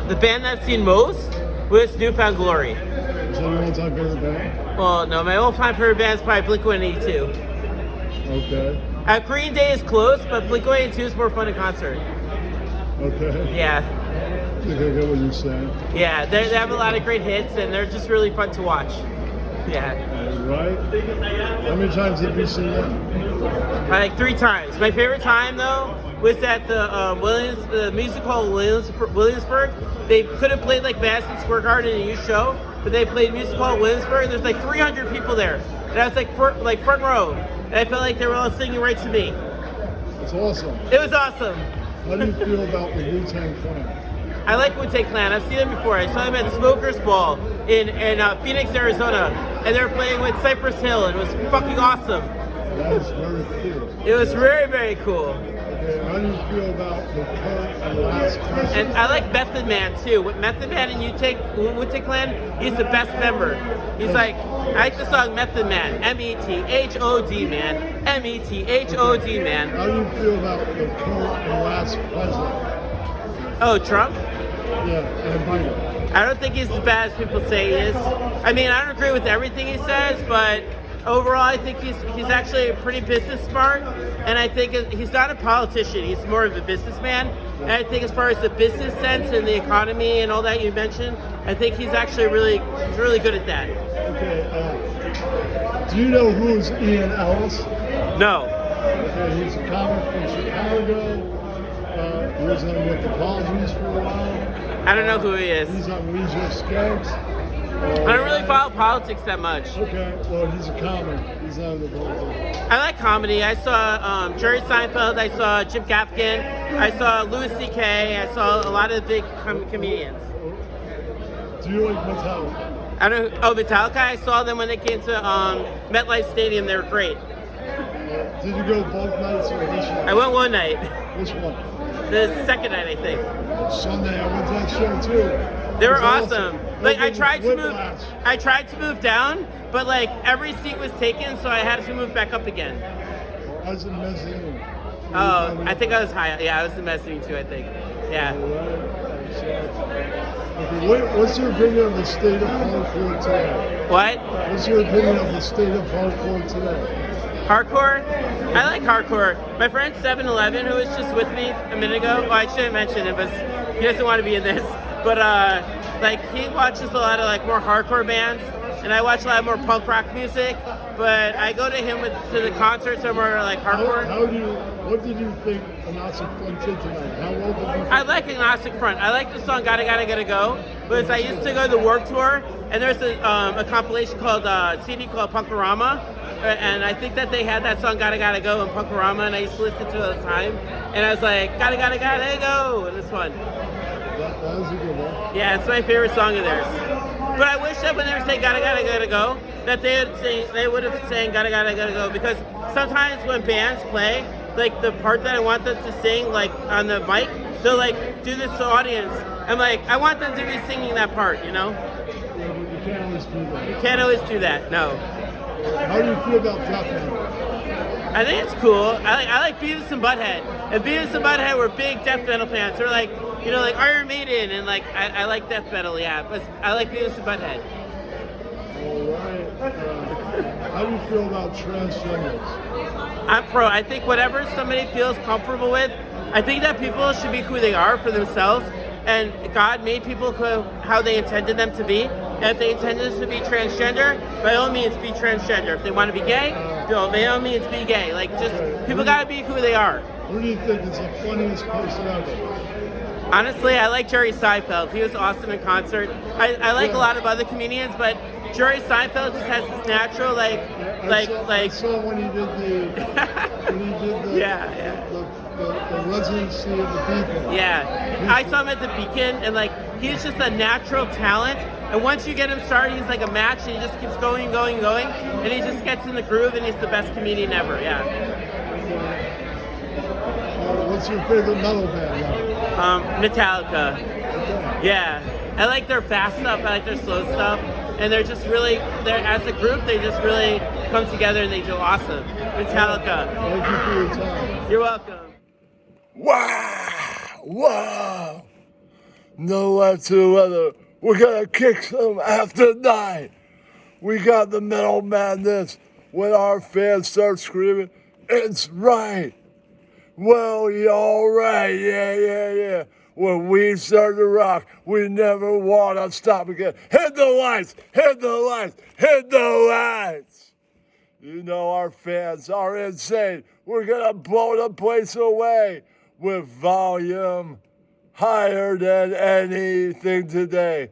The band I've seen most was Newfound Glory. Is that your all-time favorite band? Well, no, my all-time favorite band is probably Blink-182. Okay. Green Day is close, but Blink-182 is more fun in concert. Okay. Yeah. I think I get what you're saying. Yeah, they have a lot of great hits, and they're just really fun to watch. Yeah. Right. How many times have you seen them? Like 3 times. My favorite time, though, was at the music hall Williamsburg. They could have played like Madison Square Garden in a youth show, but they played music hall Williamsburg. There's like 300 people there, and I was like front row, and I felt like they were all singing right to me. It's awesome. It was awesome. How do you feel about the Wu-Tang Clan? I like Wu-Tang Clan. I've seen them before. I saw them at Smokers Ball in Phoenix, Arizona, and they were playing with Cypress Hill, and it was fucking awesome. That is very cool. It was very, very cool. Okay, how do you feel about the current and last president? And I like Method Man too. With Method Man and Wu-Tang Clan, he's the best member. He's like, I like the song Method Man, M-E-T-H-O-D man, M-E-T-H-O-D man. How do you feel about the current and last president? Oh, Trump? Yeah, and Biden. I don't think he's as bad as people say he is. I mean, I don't agree with everything he says, but overall, I think he's actually pretty business smart, and I think he's not a politician. He's more of a businessman. And I think as far as the business sense and the economy and all that you mentioned, I think he's actually really good at that. Okay. Do you know who's Ian Ellis? No. Okay, he's a comic from Chicago. He was on With the Apologies for a while. I don't know who he is. He's on Weezer Skeggs. I don't really follow politics that much. Okay, well, he's a comic. He's not in the politics. I like comedy. I saw Jerry Seinfeld. I saw Jim Gaffigan. I saw Louis C.K. I saw a lot of big comedians. Do you like Metallica? I don't know. Oh, Metallica. I saw them when they came to MetLife Stadium. They were great. Did you go both nights or this night? I went one night. Which one? The second night, I think. Sunday. I went to that show too. They were awesome. Like I tried to move down, but like every seat was taken, so I had to move back up again. I was in the mezzanine. Oh, I think I was high. Yeah, I was in the mezzanine too, I think. Yeah. Okay, what's your opinion of the state of hardcore today? What? What's your opinion of the state of hardcore today? Hardcore? I like hardcore. My friend 7-Eleven, who was just with me a minute ago, well, I shouldn't mention it, but he doesn't want to be in this. But like he watches a lot of like more hardcore bands, and I watch a lot more punk rock music. But I go to him to the concerts that more like hardcore. What did you think Agnostic Front did tonight? How well did you think? I like Agnostic Front. I like the song Gotta Go. Because I used to go to the Warped Tour, and there's a compilation called CD called Punkorama. And I think that they had that song Gotta Go in Punkorama, and I used to listen to it all the time. And I was like, Gotta go, and it's fun. That was a good one. Yeah, it's my favorite song of theirs. But I wish that when they were saying Gotta Go, that they would have sang Gotta Go, because sometimes when bands play, like the part that I want them to sing, like on the mic, they'll like do this to the audience. I'm like, I want them to be singing that part, you know? Yeah, but you can't always do that. You can't always do that, no. How do you feel about death metal? I think it's cool. I like Beavis and Butthead. And Beavis and Butthead were big death metal fans. They're like, you know, like Iron Maiden, and like I like death metal, yeah. But I like Beavis and Butthead. All right. How do you feel about transgenders? I'm pro. I think whatever somebody feels comfortable with, I think that people should be who they are for themselves. And God made people how they intended them to be. And if they intended to be transgender, by all means be transgender. If they want to be gay, by all means be gay. Like, just, people gotta be who they are. Who do you think is the funniest person ever? Honestly, I like Jerry Seinfeld. He was awesome in concert. I like a lot of other comedians, but Jerry Seinfeld just has this natural, I saw when he did the residency of the Beacon. Yeah, I saw him at the Beacon, and like he's just a natural talent. And once you get him started, he's like a match, and he just keeps going, and he just gets in the groove, and he's the best comedian ever. Yeah. What's your favorite metal band? Metallica. Yeah, I like their fast stuff. I like their slow stuff, and they're just really, as a group, they just really come together and they do awesome. Metallica. Thank you for your time. You're welcome. Wow! No whatsoever. We're gonna kick some after 9. We got the Metal Madness when our fans start screaming, It's right. Well, you alright, yeah. When we start to rock, we never wanna stop again. Hit the lights, hit the lights, hit the lights. You know our fans are insane. We're gonna blow the place away with volume higher than anything today.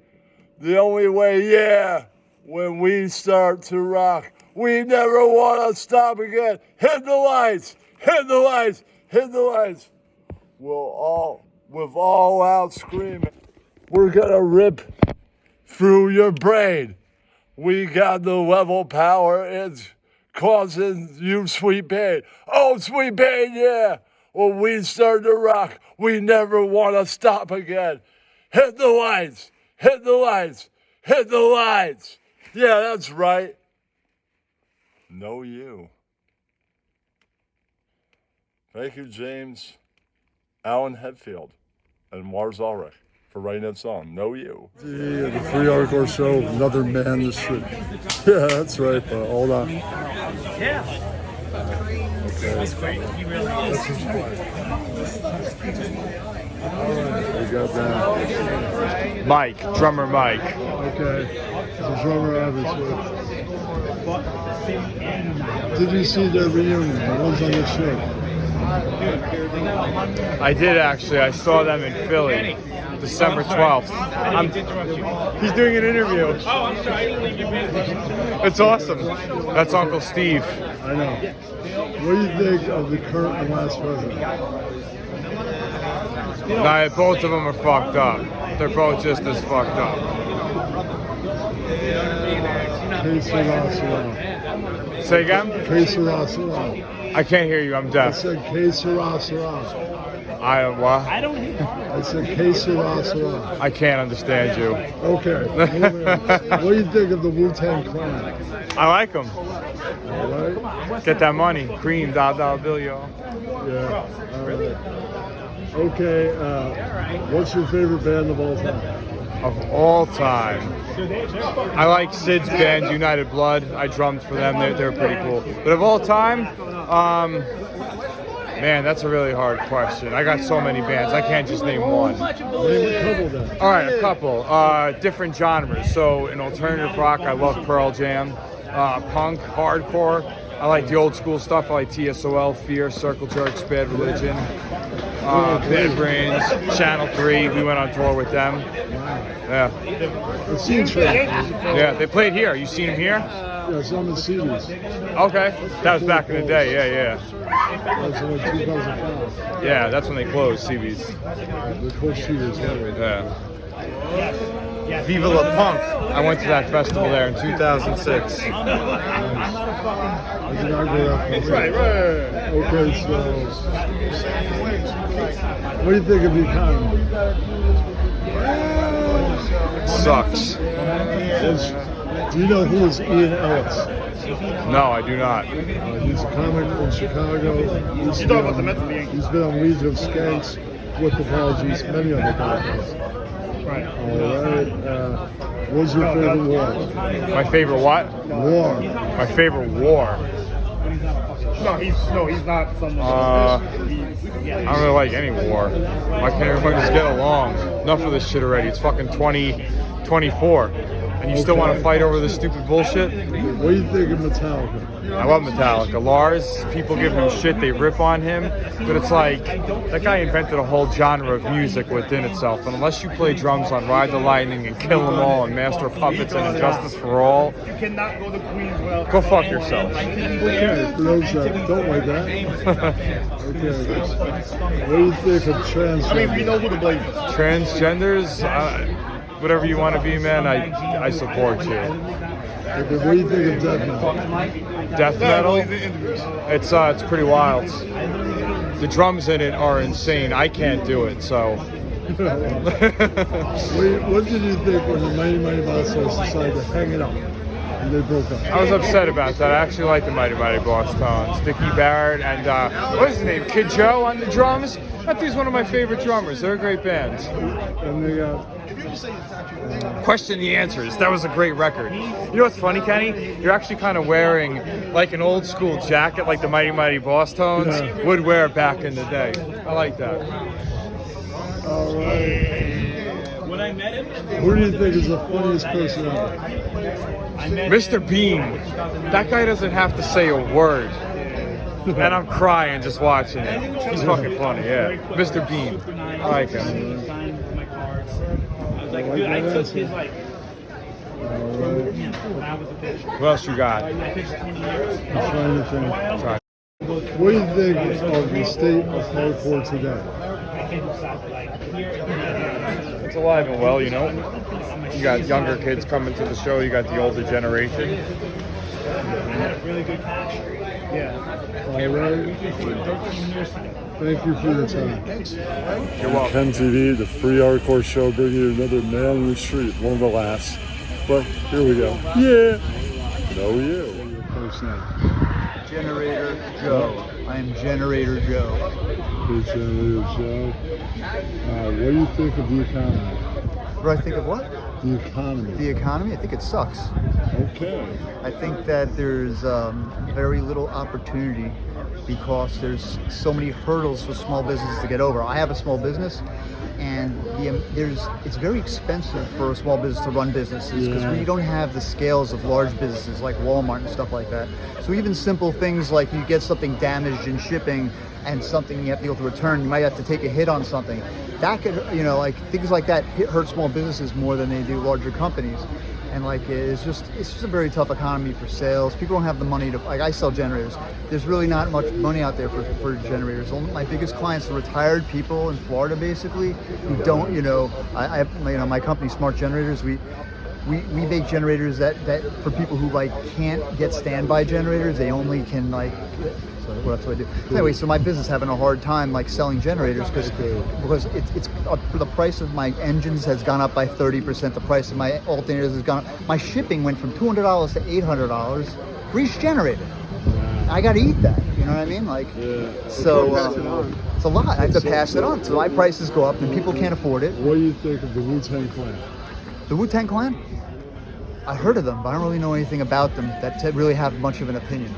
The only way, when we start to rock, we never wanna stop again. Hit the lights, hit the lights, hit the lights. With all out screaming, we're gonna rip through your brain. We got the level power, it's causing you sweet pain. Oh, sweet pain, yeah. When we start to rock, we never wanna stop again. Hit the lights, hit the lights, hit the lights. Yeah, that's right. Know you. Thank you, James, Alan Hetfield, and Mars Ulrich for writing that song. Know you. The Free Hardcore Show, another man this shit. Yeah, that's right, but hold on. Yeah. Okay. That's great. He really is. Alright, we got that. Mike, drummer Mike. Okay. The drummer, obviously. Did you see their reunion? The ones on the show? I did actually. I saw them in Philly, December 12th. He's doing an interview. Oh, I'm sorry. I didn't leave your business. It's awesome. That's Uncle Steve. I know. What do you think of the current and last president? Nah, both of them are fucked up. They're both just as fucked up. Que sera, sera. Say again? Que sera, sera. I can't hear you. I'm I deaf. said que sera, sera. What? I don't hear. I said que sera, sera. I can't understand you. Okay. What do you think of the Wu-Tang Clan? I like them. All right. Get that money. Cream, dollar bill, y'all. Yeah. Okay. What's your favorite band of all time? Of all time. I like Sid's band, United Blood. I drummed for them. They're pretty cool. But of all time, man, that's a really hard question. I got so many bands. I can't just name one. Name a couple then. All right, a couple. Different genres. So in alternative rock, I love Pearl Jam. Punk, hardcore. I like the old school stuff. I like TSOL, Fear, Circle Jerks, Bad Religion, Bad Brains, Channel 3. We went on tour with them. Yeah. Yeah, they played here. You seen them here? Yeah, some of the CDs. Okay. That was back in the day. Yeah. That's in 2005. Yeah, that's when they closed CBs. They closed CDs. Yeah. Viva La Punk. I went to that festival there in 2006. I did not go that far. Right. Okay, so what do you think of the economy? Sucks. Do you know who is Ian Ellis? No, I do not. He's a comic from Chicago. He's been on Legion of Skanks with Apologies, many other podcasts. Right. All right. What's your favorite war? My favorite what? War. My favorite war. No, he's not from. I don't really like any war. Why can't everybody just get along? Enough of this shit already. It's fucking 2024. And you still want to fight over this stupid bullshit? What do you think of Metallica? I love Metallica. Lars, people give him shit, they rip on him, but it's like, that guy invented a whole genre of music within itself, and unless you play drums on Ride the Lightning and Kill 'Em All and Master of Puppets and Injustice for All, go fuck yourself. Okay, for those that don't like that. Okay. What do you think of transgenders? I mean, we know who the blaze is. Transgenders, whatever you want to be, man, I support you. Okay, what do you think of death metal? Death metal? It's pretty wild. The drums in it are insane. I can't do it, so. What did you think when the Mighty Mighty Bossos decided to hang it up? They broke up. I was upset about that. I actually like the Mighty Mighty Boss Tones. Dickie Barrett and what's his name? Kid Joe on the drums. That dude's one of my favorite drummers. They're a great band. And they got Question the Answers. That was a great record. You know what's funny, Kenny? You're actually kind of wearing like an old school jacket like the Mighty Mighty Boss Tones would wear back in the day. I like that. all right. When I met him, Who do you think is the funniest person ever? Mr. Bean. That guy doesn't have to say a word. And I'm crying just watching it. He's fucking funny, yeah. Mr. Bean. I like him. I was like, dude, I took his like. When I was a bitch. What else you got? I pitched 20 years. I'm trying to think. What do you think of the state of hardcore today? It's alive and well, you know. You got younger kids coming to the show. You got the older generation. I had a really good cash. Yeah. All right. Thank you for your time. You're welcome. Ken TV, the free hardcore show, bringing you another Man on the Street, one of the last. But here we go. Yeah. No, yeah. First name. Generator Joe. I am Generator Joe. Hey, Generator Joe. What do you think of the economy? What do I think of what? The economy. The economy? I think it sucks. Okay. I think that there's very little opportunity because there's so many hurdles for small businesses to get over. I have a small business, and it's very expensive for a small business to run businesses because we don't have the scales of large businesses like Walmart and stuff like that. So even simple things like you get something damaged in shipping and something you have to be able to return, you might have to take a hit on something. That could, like things like that hurt small businesses more than they do larger companies. And it's just a very tough economy for sales. People don't have the money to, I sell generators. There's really not much money out there for generators. My biggest clients are retired people in Florida, basically, who don't, I have, my company, Smart Generators, we make generators that for people who can't get standby generators. They only can so that's what I do. Anyway, so my business is having a hard time selling generators because it's the price of my engines has gone up by 30%. The price of my alternators has gone up. My shipping went from $200 to $800 for each generator. I got to eat that. You know what I mean? So it's a lot. I have to pass it on. So my prices go up and people can't afford it. What do you think of the Wu-Tang Clan? The Wu-Tang Clan? I heard of them, but I don't really know anything about them that really have much of an opinion.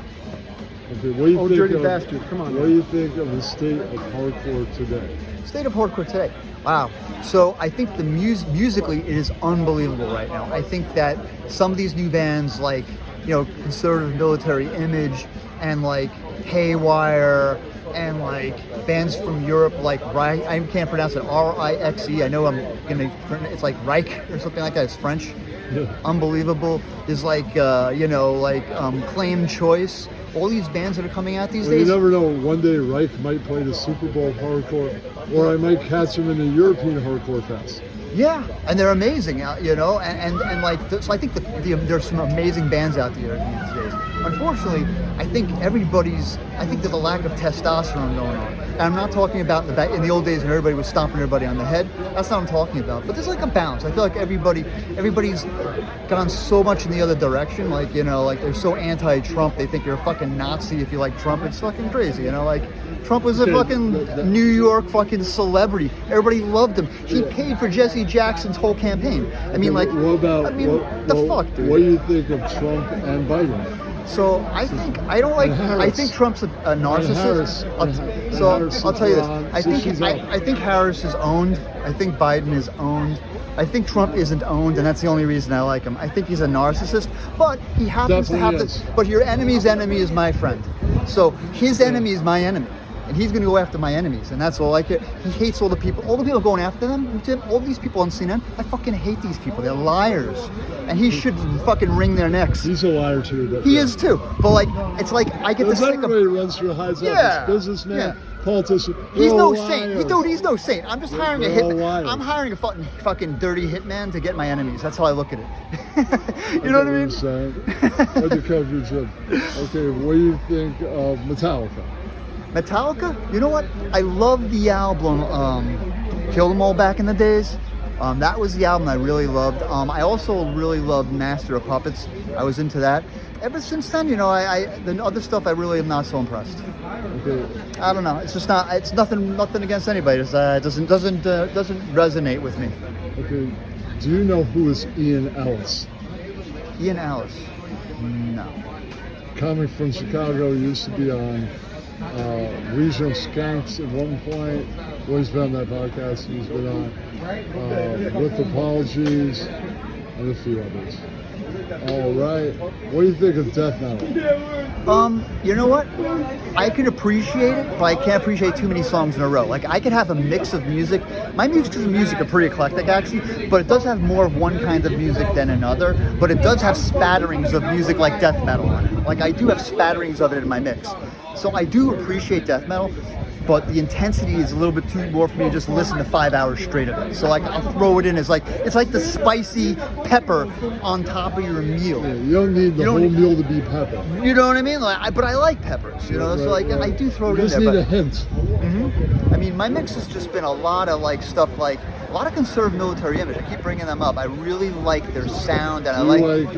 Okay, what do you think dirty of, bastard, come on. What do you think of the state of hardcore today? State of hardcore today. Wow. So I think the musically it is unbelievable right now. I think that some of these new bands Conservative Military Image and Haywire and bands from Europe I can't pronounce it, R-I-X-E. I know it's Reich or something like that. It's French. Yeah. Unbelievable. There's Claim Choice. All these bands that are coming out these days. You never know. One day Reich might play the Super Bowl of hardcore, or I might catch him in the European Hardcore Fest. Yeah, and they're amazing, so I think there's some amazing bands out there these days. Unfortunately, I think there's a lack of testosterone going on. And I'm not talking about in the old days when everybody was stomping everybody on the head. That's not what I'm talking about. But there's a bounce. I feel like everybody's gone so much in the other direction. They're so anti-Trump. They think you're a fucking Nazi if you like Trump. It's fucking crazy, Trump was a fucking New York fucking celebrity. Everybody loved him. He paid for Jesse Jackson's whole campaign. What about fuck, dude? What do you think of Trump and Biden? So I think Trump's a narcissist. I'll tell you this. I think Harris is owned. I think Biden is owned. I think Trump isn't owned, and that's the only reason I like him. I think he's a narcissist, but he happens to have this. But your enemy's enemy is my friend. So his enemy is my enemy. And he's going to go after my enemies, and that's all I care. He hates all the people going after them. All these people on CNN, I fucking hate these people. They're liars, and he should fucking wring their necks. He's a liar too. He is too. But it's like I get the sick of. Everybody runs through hides office. Businessman, politician. He's no saint. He's no saint. I'm just hiring a hitman. I'm hiring a fucking dirty hitman to get my enemies. That's how I look at it. You know what I mean? Like the coverage of. Okay, what do you think of Metallica? Metallica? You know what? I love the album Kill 'Em All back in the days. That was the album I really loved. I also really loved Master of Puppets. I was into that. Ever since then, you know, the other stuff I really am not so impressed. Okay. I don't know. It's just not. It's nothing against anybody. It doesn't resonate with me. Okay. Do you know who is Ian Ellis? Ian Ellis? No. Comic from Chicago, used to be on Regional Skanks at one point. Well, he's been on that podcast. He's been on With Apologies and a few others. All right. What do you think of death metal? You know what? I can appreciate it, but I can't appreciate too many songs in a row. Like, I could have a mix of music. My music are pretty eclectic, actually, but it does have more of one kind of music than another, but it does have spatterings of music like death metal on it. Like, I do have spatterings of it in my mix. So I do appreciate death metal, but the intensity is a little bit too more for me to just listen to 5 hours straight of it. So like I'll throw it in as like, it's like the spicy pepper on top of your meal. Yeah, you don't need the whole meal to be pepper. You know what I mean? Like, but I like peppers, you know, so like I do throw it in there. You just need a hint. I mean, my mix has just been a lot of like stuff like, a lot of conserved military image. I keep bringing them up. I really like their sound, and I like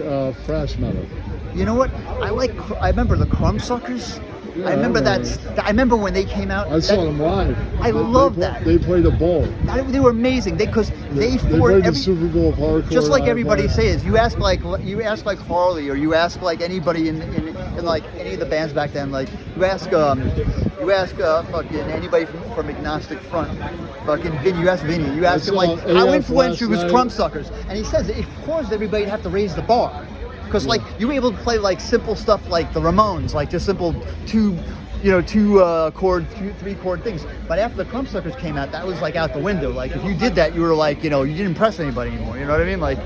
thrash metal. You know what? I remember the Crumbsuckers. Yeah, I remember that. I remember when they came out. I saw them live. I love that. They played a ball. They were amazing. They played the Super Bowl of hardcore. Just like everybody says, you ask like Harley, or you ask like anybody in like any of the bands back then. Like you ask fucking anybody from Agnostic Front. Fucking Vinny, you ask Vinny. You ask him like how influential was Crumbsuckers, and he says it caused everybody to have to raise the bar. Because like you were able to play like simple stuff like the Ramones, like just simple two chord, 3-chord things. But after the Crumbsuckers came out, that was like out the window. Like if you did that, you were like, you didn't impress anybody anymore. You know what I mean? Like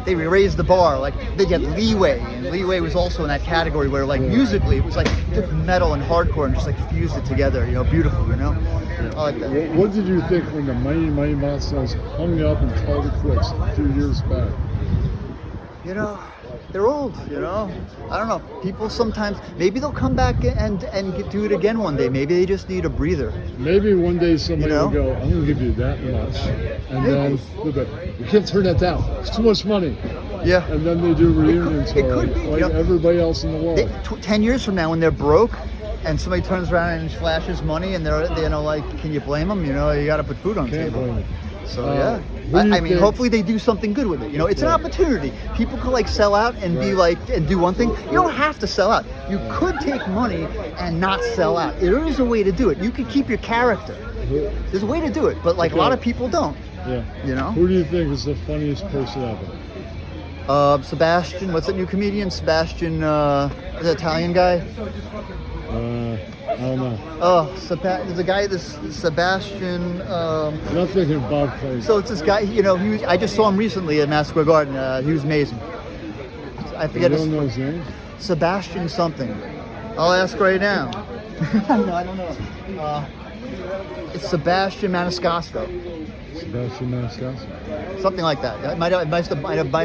they raised the bar. Like they get Leeway, and Leeway was also in that category where like musically it was like took metal and hardcore and just like fused it together. Beautiful. I like that. What did you think when the Mighty Mighty Monsters hung up and called it quits a few years back? They're old, I don't know. People sometimes, maybe they'll come back and do it again one day. Maybe they just need a breather. Maybe one day somebody will go, I'm going to give you that much. And then, you can't turn that down. It's too much money. Yeah. And then they do reunions it could be, like everybody else in the world. 10 years from now when they're broke and somebody turns around and flashes money and they're like, can you blame them? You got to put food on the table. Blame them. So yeah. I mean, hopefully they do something good with it. It's an opportunity. People could like sell out and be like and do one thing. You don't have to sell out. You could take money and not sell out. There is a way to do it. You could keep your character. There's a way to do it, but like a lot of people don't. Yeah. Who do you think is the funniest person ever? Sebastian. What's that new comedian? Sebastian, the Italian guy. I don't know. Oh, there's a guy, this Sebastian. I'm not thinking Bob Clay. So it's this guy. I just saw him recently at Madison Square Garden. He was amazing. I forget You don't know his name? Sebastian something. I'll ask right now. No, I don't know. It's Sebastian Maniscasco. Sebastian Maniscasco. Something like that. I might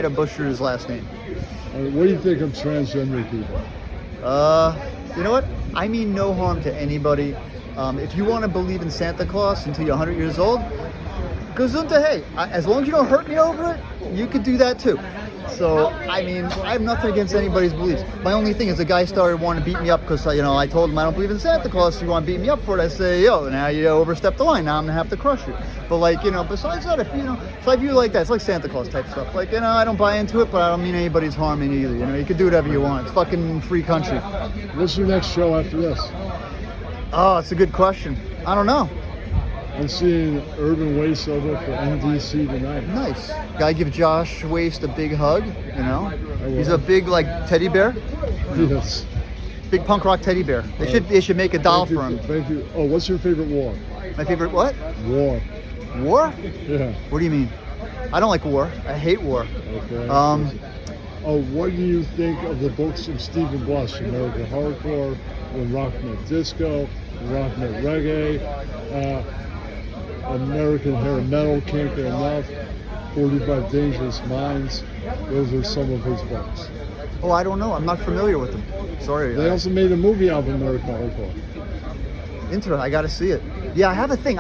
have butchered his last name. What do you think of transgender people? You know what? I mean no harm to anybody. If you want to believe in Santa Claus until you're 100 years old, gesundheit. Hey, as long as you don't hurt me over it, you could do that too. So, I mean, I have nothing against anybody's beliefs. My only thing is the guy started wanting to beat me up because, I told him I don't believe in Santa Claus, so you want to beat me up for it. I say, now you overstepped the line. Now I'm going to have to crush you. But, besides that, if I view it like that, it's like Santa Claus type stuff. I don't buy into it, but I don't mean anybody's harming either. You can do whatever you want. It's fucking free country. What's your next show after this? Oh, it's a good question. I don't know. I'm seeing Urban Waste over for NDC tonight. Nice. Gotta give Josh Waste a big hug, He's a big, teddy bear. Yes. Big punk rock teddy bear. They should make a doll for him. Thank you. Oh, what's your favorite war? My favorite what? War. War? Yeah. What do you mean? I don't like war. I hate war. Okay. What do you think of the books of Stephen Blush, American Hardcore, and Rock Met Disco, Rock Met Reggae, American Hair Metal, Can't Get Enough, 45 Dangerous Minds? Those are some of his books. Oh, I don't know. I'm not familiar with them. Sorry. They also made a movie album, American Hardcore. I gotta see it. Yeah, I have a thing.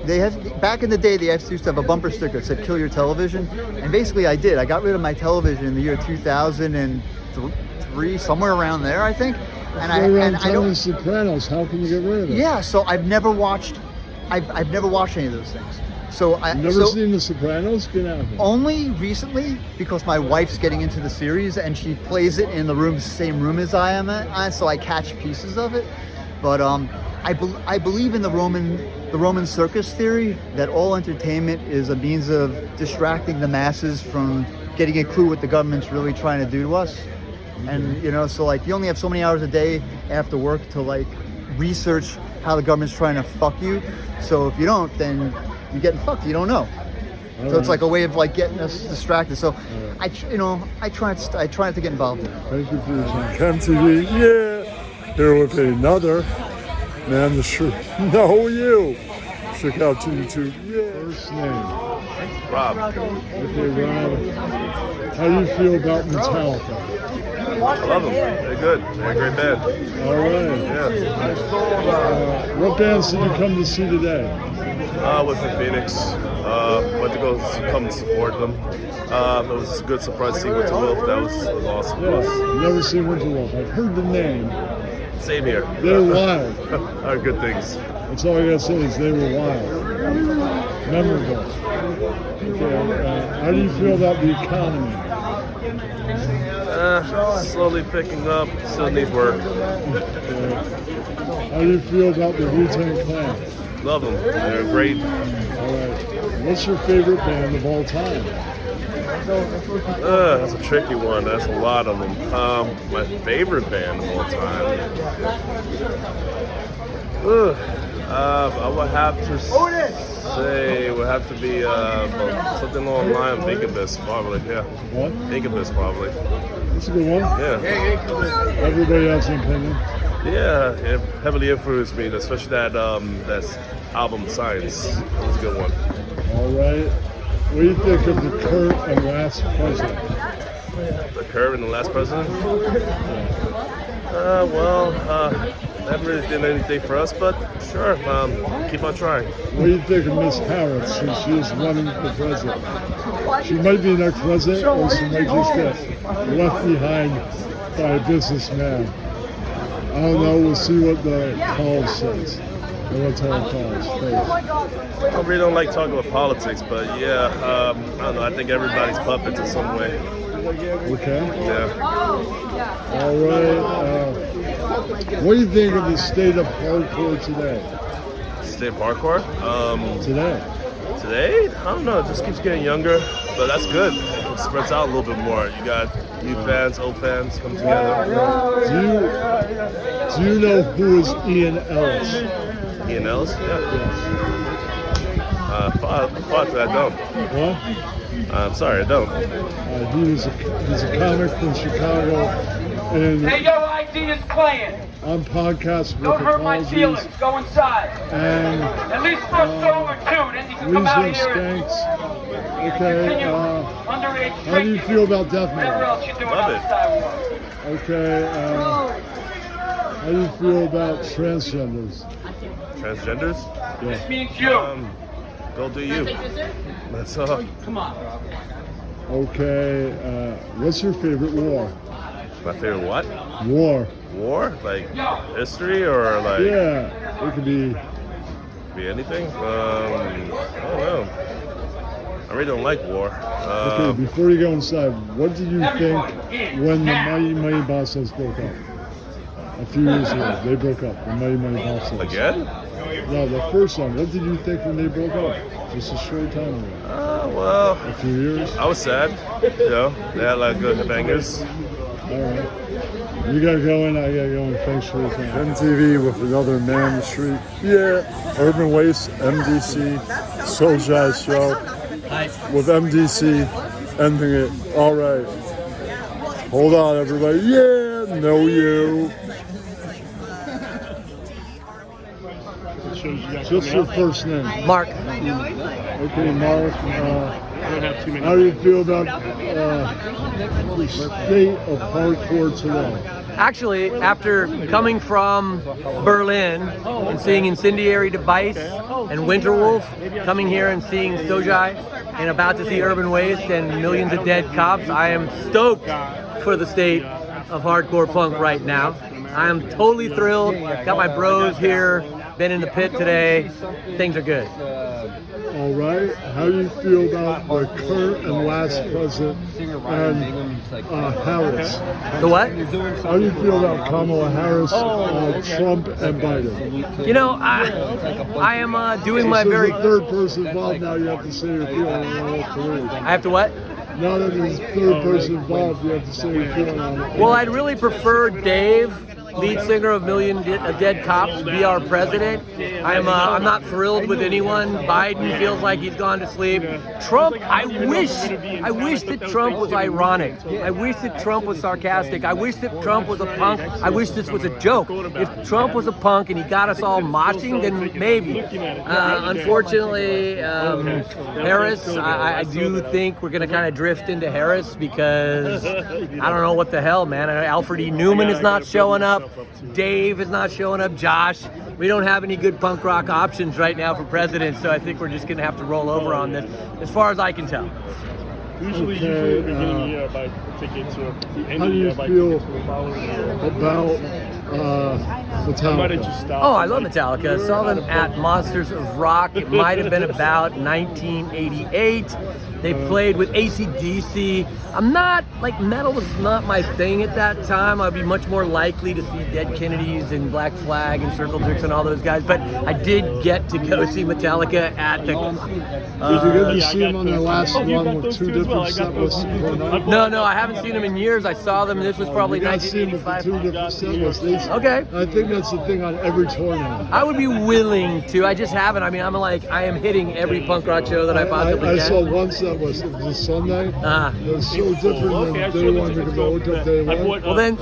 They had back in the day. They used to have a bumper sticker that said "Kill your television," and basically I did. I got rid of my television in the year 2003, somewhere around there, I think. And I don't. Sopranos. How can you get rid of it? Yeah, so I've never watched. I've never watched any of those things. So I've never seen The Sopranos. Get out of it. Only recently, because my wife's getting into the series and she plays it in the same room as I am at, so I catch pieces of it. But I believe in the Roman circus theory that all entertainment is a means of distracting the masses from getting a clue what the government's really trying to do to us. And so like you only have so many hours a day after work to like research how the government's trying to fuck you. So if you don't, then you're getting fucked. You don't know. So it's like a way of like getting us distracted. So I try not to get involved in it. Thank you for your time. MTV, yeah. Here with another man the street. Know you. Check out YouTube. Yeah. First name. Rob. Okay, Rob. How do you feel about Metallica? I love them. They're good. They're a great band. All right. Yeah. What bands did you come to see today? Was in Phoenix. Went to go come support them. It was a good surprise to see Winter Wolf. That was awesome. Yes. Never seen Winter Wolf. I've heard the name. Same here. They're wild. Are good things. That's all I gotta say is they were wild. Memorable. Okay. How do you feel about the economy? Slowly picking up. Still needs work. How do you feel about the Wu-Tang Clan? Love them. They're great. All right. What's your favorite band of all time? That's a tricky one. That's a lot of them. My favorite band of all time. I would have to say it would have to be something along the line of Incubus, probably. Yeah. What? Incubus, probably. That's a good one. Yeah. Everybody has an opinion. Yeah, it heavily influenced me, especially that album Science. That was a good one. All right. What do you think of the current and last president? The current and the last president? Haven't really done anything for us, but sure, keep on trying. What do you think of Miss Harris since she is running for president? She might be the next president, or she might just get left behind by a businessman. I don't know. We'll see what the college says. What's our college? I really don't like talking about politics, but yeah, I don't know. I think everybody's puppets in some way. Okay. Yeah. All right. What do you think of the state of hardcore today? State of hardcore? Today? I don't know. It just keeps getting younger, but that's good. It spreads out a little bit more. You got new fans, old fans come together. Do you know who is Ian Ellis? Ian Ellis? Yeah. Yes. Fuck, I don't. What? I'm sorry, I don't. He's a comic from Chicago. And hey, yo, ID is playing. On podcasts. Don't hurt my feelings. Go inside. And at least for a song or two, then you can come out here. Skanks. Okay. How do you feel about death metal? Love it. Okay. How do you feel about transgenders? Transgenders? Yeah. This means you. Go do you. That's all. Come on. Okay. What's your favorite war? My favorite what? War. War? Like history or like? Yeah. It could be anything. I don't know. I really don't like war. Okay. Before you go inside, what did you think when the Mighty Mighty Bosses broke up? A few years ago, they broke up. The Mighty Mighty Bosses. Again? No, the first song. What did you think when they broke up? Just a short time ago. Well, a few years. I was sad. You know, they had like good bangers. All right. You gotta go in, I gotta go in. Thanks for your time. MTV with another man in the street. Yeah. Urban Waste, MDC, Soul Jazz Show. With MDC ending it. All right. Hold on, everybody. Yeah, know you. It shows you got Just your first name. Mark. Okay, Mark. How do you feel about the state of hardcore today? Actually, after coming from Berlin and seeing Incendiary Device and Winterwolf, coming here and seeing Sojai and about to see Urban Waste and millions of dead cops, I am stoked for the state of hardcore punk right now. I am totally thrilled. Got my bros here, been in the pit today. Things are good. All right. How do you feel about the current and last president and Harris? The what? How do you feel about Kamala Harris, Trump, and Biden? You know, I am doing my very... There's a third person involved now. You have to say your feeling on all three. I have to what? Now that there's a third person involved, you have to say your feeling on it. Well, I'd really prefer Dave, lead singer of Million Dead Cops, be our president. I'm not thrilled with anyone. Biden feels like he's gone to sleep. Trump, I wish that Trump was ironic. I wish that Trump was sarcastic. I wish that Trump was a punk. I wish this was a joke. If Trump was a punk and he got us all moshing, then maybe. Unfortunately, Harris, I do think we're going to kind of drift into Harris because I don't know what the hell, man. Alfred E. Newman is not showing up. Dave is not showing up. Josh, we don't have any good punk rock options right now for president, so I think we're just going to have to roll over on this, as far as I can tell. Usually the beginning of the year, I buy tickets to the end How of do the year, you I buy feel tickets for the following year. about Metallica? Oh, I love Metallica. I saw them at Monsters of Rock. It might have been about 1988. They played with AC/DC. I'm not, like, metal was not my thing at that time. I'd be much more likely to see Dead Kennedys and Black Flag and Circle Jerks and all those guys. But I did get to go see Metallica at the... Did you get to see them on their last one with two different set lists? No, I haven't seen them in years. I saw them, and this was probably 1985. Two different set lists. Okay. I think that's the thing on every tour now. I would be willing to. I just haven't. I mean, I am hitting every punk rock show that I possibly I can. saw one set was Sunday. It was so different than day one to go to day one. Well, then,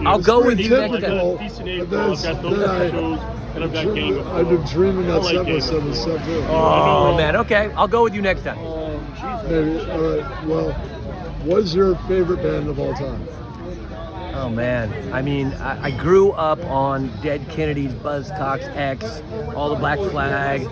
I'll go with you next time. I've been dreaming that set was so good. Oh, man. Okay. I'll go with you next time. Maybe. All right. Well, what's your favorite band of all time? Oh, man. I mean, I grew up on Dead Kennedys, Buzzcocks, X, all the Black Flag,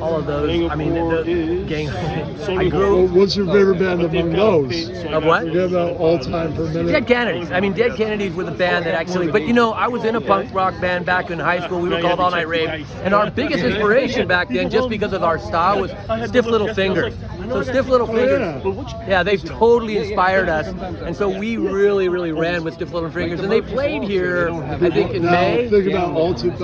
all of those. I mean, the gang. I grew up. What's your favorite band among those? Of what? Forget about all time for a minute. Dead Kennedys. I mean, Dead Kennedys were the band that actually. But you know, I was in a punk rock band back in high school. We were called All Night Rave, and our biggest inspiration back then, just because of our style, was Stiff Little Fingers. So Stiff Little Fingers, yeah, they've totally inspired us, and so we really, really ran with Stiff Little Fingers, and they played here, I think, in May. Think about ultimate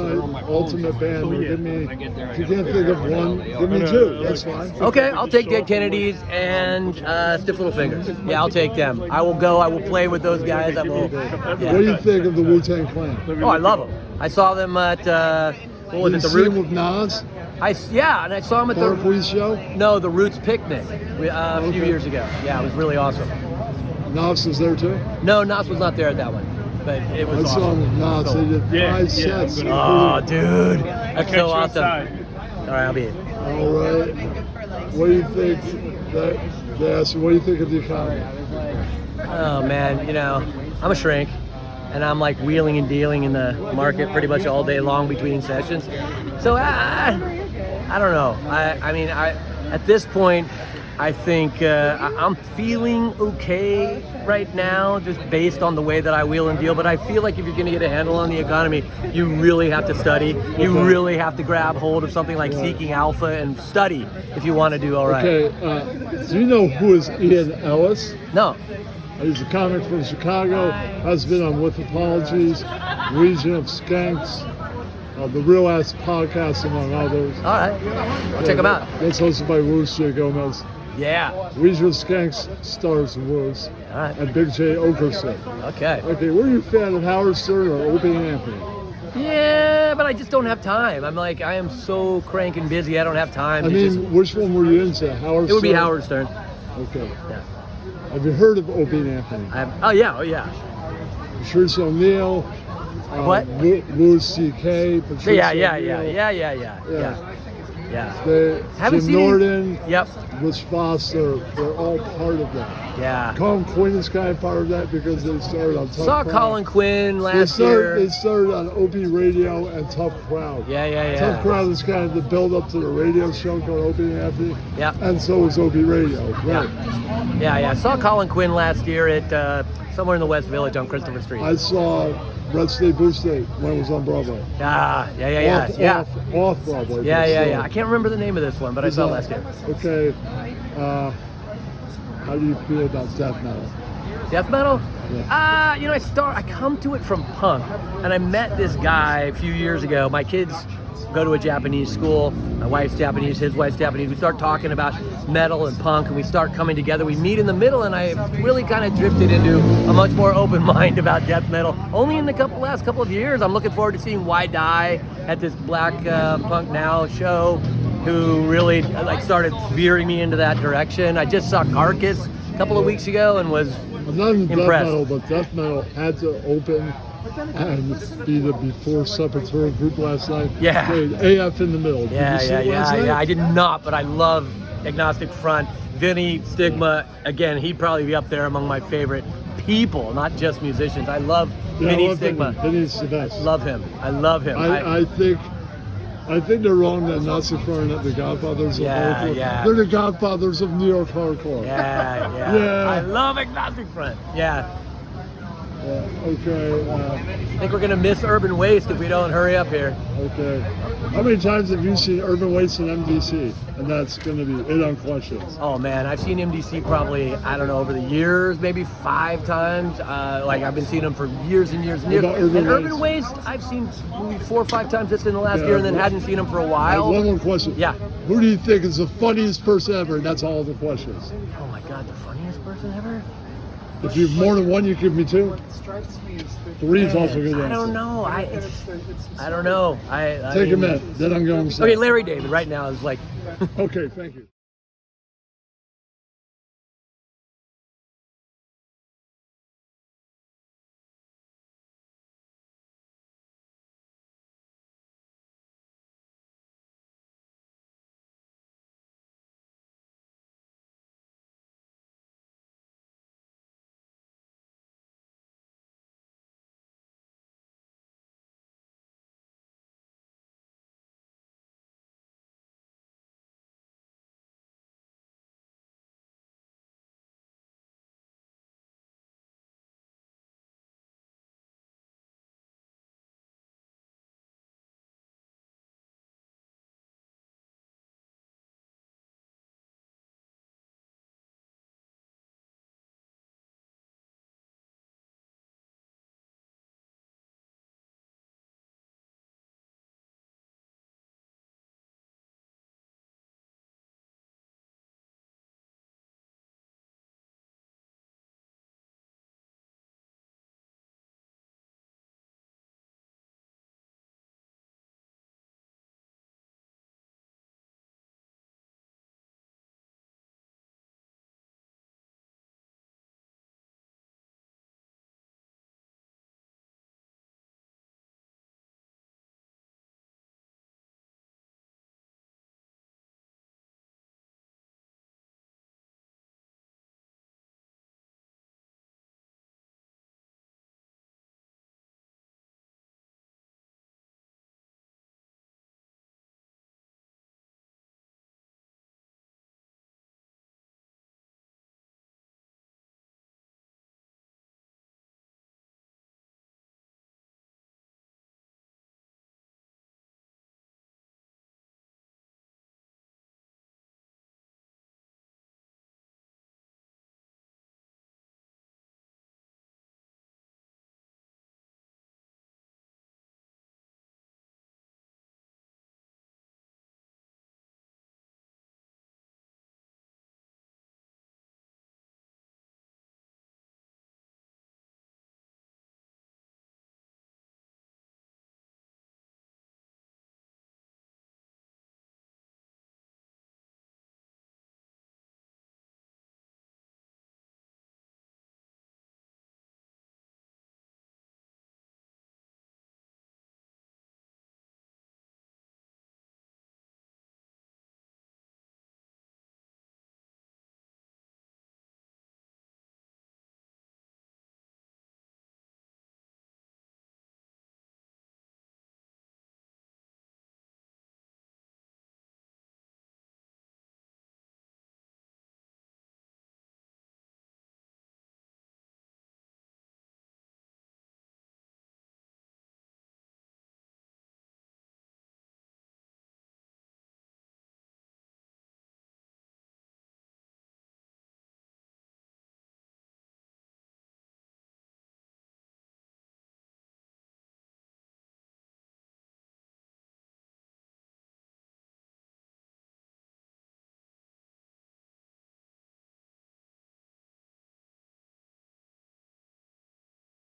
band. Give me, if you can't think of one, give me two. That's fine. Okay, I'll take Dead Kennedys and Stiff Little Fingers. Yeah, I'll take them. I will go. I will play with those guys. I will. What do you think of the Wu-Tang Clan? Oh, I love them. I saw them at what was it? The Roots with Nas. And I saw them at the Police show. No, the Roots picnic a few years ago. Yeah, it was really awesome. Nas was there too. No, Nas was not there at that one, but it was awesome. I saw him with Nas. They did 5 sets. Oh, dude, that's so awesome. All right, I'll be in. All right. What do you think? They asked you, what do you think of the economy? Oh man, you know, I'm a shrink, and I'm like wheeling and dealing in the market pretty much all day long between sessions. So I don't know. I mean, at this point, I think I'm feeling okay right now, just based on the way that I wheel and deal. But I feel like if you're going to get a handle on the economy, you really have to study. You really have to grab hold of something like Seeking Alpha and study if you want to do all right. Okay. Do you know who is Ian Ellis? No. He's a comic from Chicago. Has been on With Apologies, Region of Skanks, the Real Ass Podcast, among others. All right. I'll check him out. That's hosted by Woos J. Gomez. Yeah. Regional Skanks stars Woos. All right. And Big J. Okerson. Okay. Okay, were you a fan of Howard Stern or Opie and Anthony? Yeah, but I just don't have time. I'm like, I am so cranking busy, I don't have time. Which one were you into? Howard Stern? It would be Howard Stern. Okay. Yeah. Have you heard of Opie and Anthony? Oh, yeah. Shirts O'Neill, What? Louis C.K. Yeah. Haven't Jim seen any- Norton. Yep. Rich Foss, they're all part of that. Yeah. Colin Quinn is kind of part of that because they started on Tough Saw Crowd. Colin Quinn last year. They started on Opie Radio and Tough Crowd. Yeah. Tough Crowd is kind of the build up to the radio show called Opie and Anthony. Yeah. And so is Opie Radio. Right. Yeah. Saw Colin Quinn last year at somewhere in the West Village on Christopher Street. I saw Red State Blue State when it was on Broadway. Yeah. Off Broadway. Yeah. I can't remember the name of this one, but I saw it last year. Okay. How do you feel about death metal? Death metal? Yeah. I come to it from punk, and I met this guy a few years ago. My kids go to a Japanese school. My wife's Japanese, his wife's Japanese. We start talking about metal and punk, and we start coming together. We meet in the middle, and I really kind of drifted into a much more open mind about death metal. Only in the last couple of years, I'm looking forward to seeing Why Die at this Black Punk Now show, who really started veering me into that direction. I just saw Carcass a couple of weeks ago and was not even impressed. Death metal, but death metal had to open and be the Before Supper tour group last night. Yeah. Played AF in the middle. Did you see it last night? I did not, but I love Agnostic Front. Vinny Stigma, again, he'd probably be up there among my favorite people, not just musicians. I love Vinny Stigma. Vinny's the best. Love him. I love him. I think they're wrong that Nazi Front are not the godfathers of hardcore. Yeah. They're the godfathers of New York hardcore. Yeah. I love Agnostic Front. Yeah. Okay. I think we're gonna miss Urban Waste if we don't hurry up here. Okay. How many times have you seen Urban Waste and MDC? And that's going to be it on questions. Oh man, I've seen MDC probably, I don't know, over the years, maybe 5 times. I've been seeing them for years and years and years. Urban Waste, I've seen maybe 4 or 5 times just in the last year, and then hadn't seen them for a while. One more question. Yeah. Who do you think is the funniest person ever? And that's all the questions. Oh my God, the funniest person ever? If you have more than one, you give me 2. 3 is also good. I don't know. I don't know. Take a minute. Then I'm going to say. Okay, Larry David right now is like. Okay, thank you.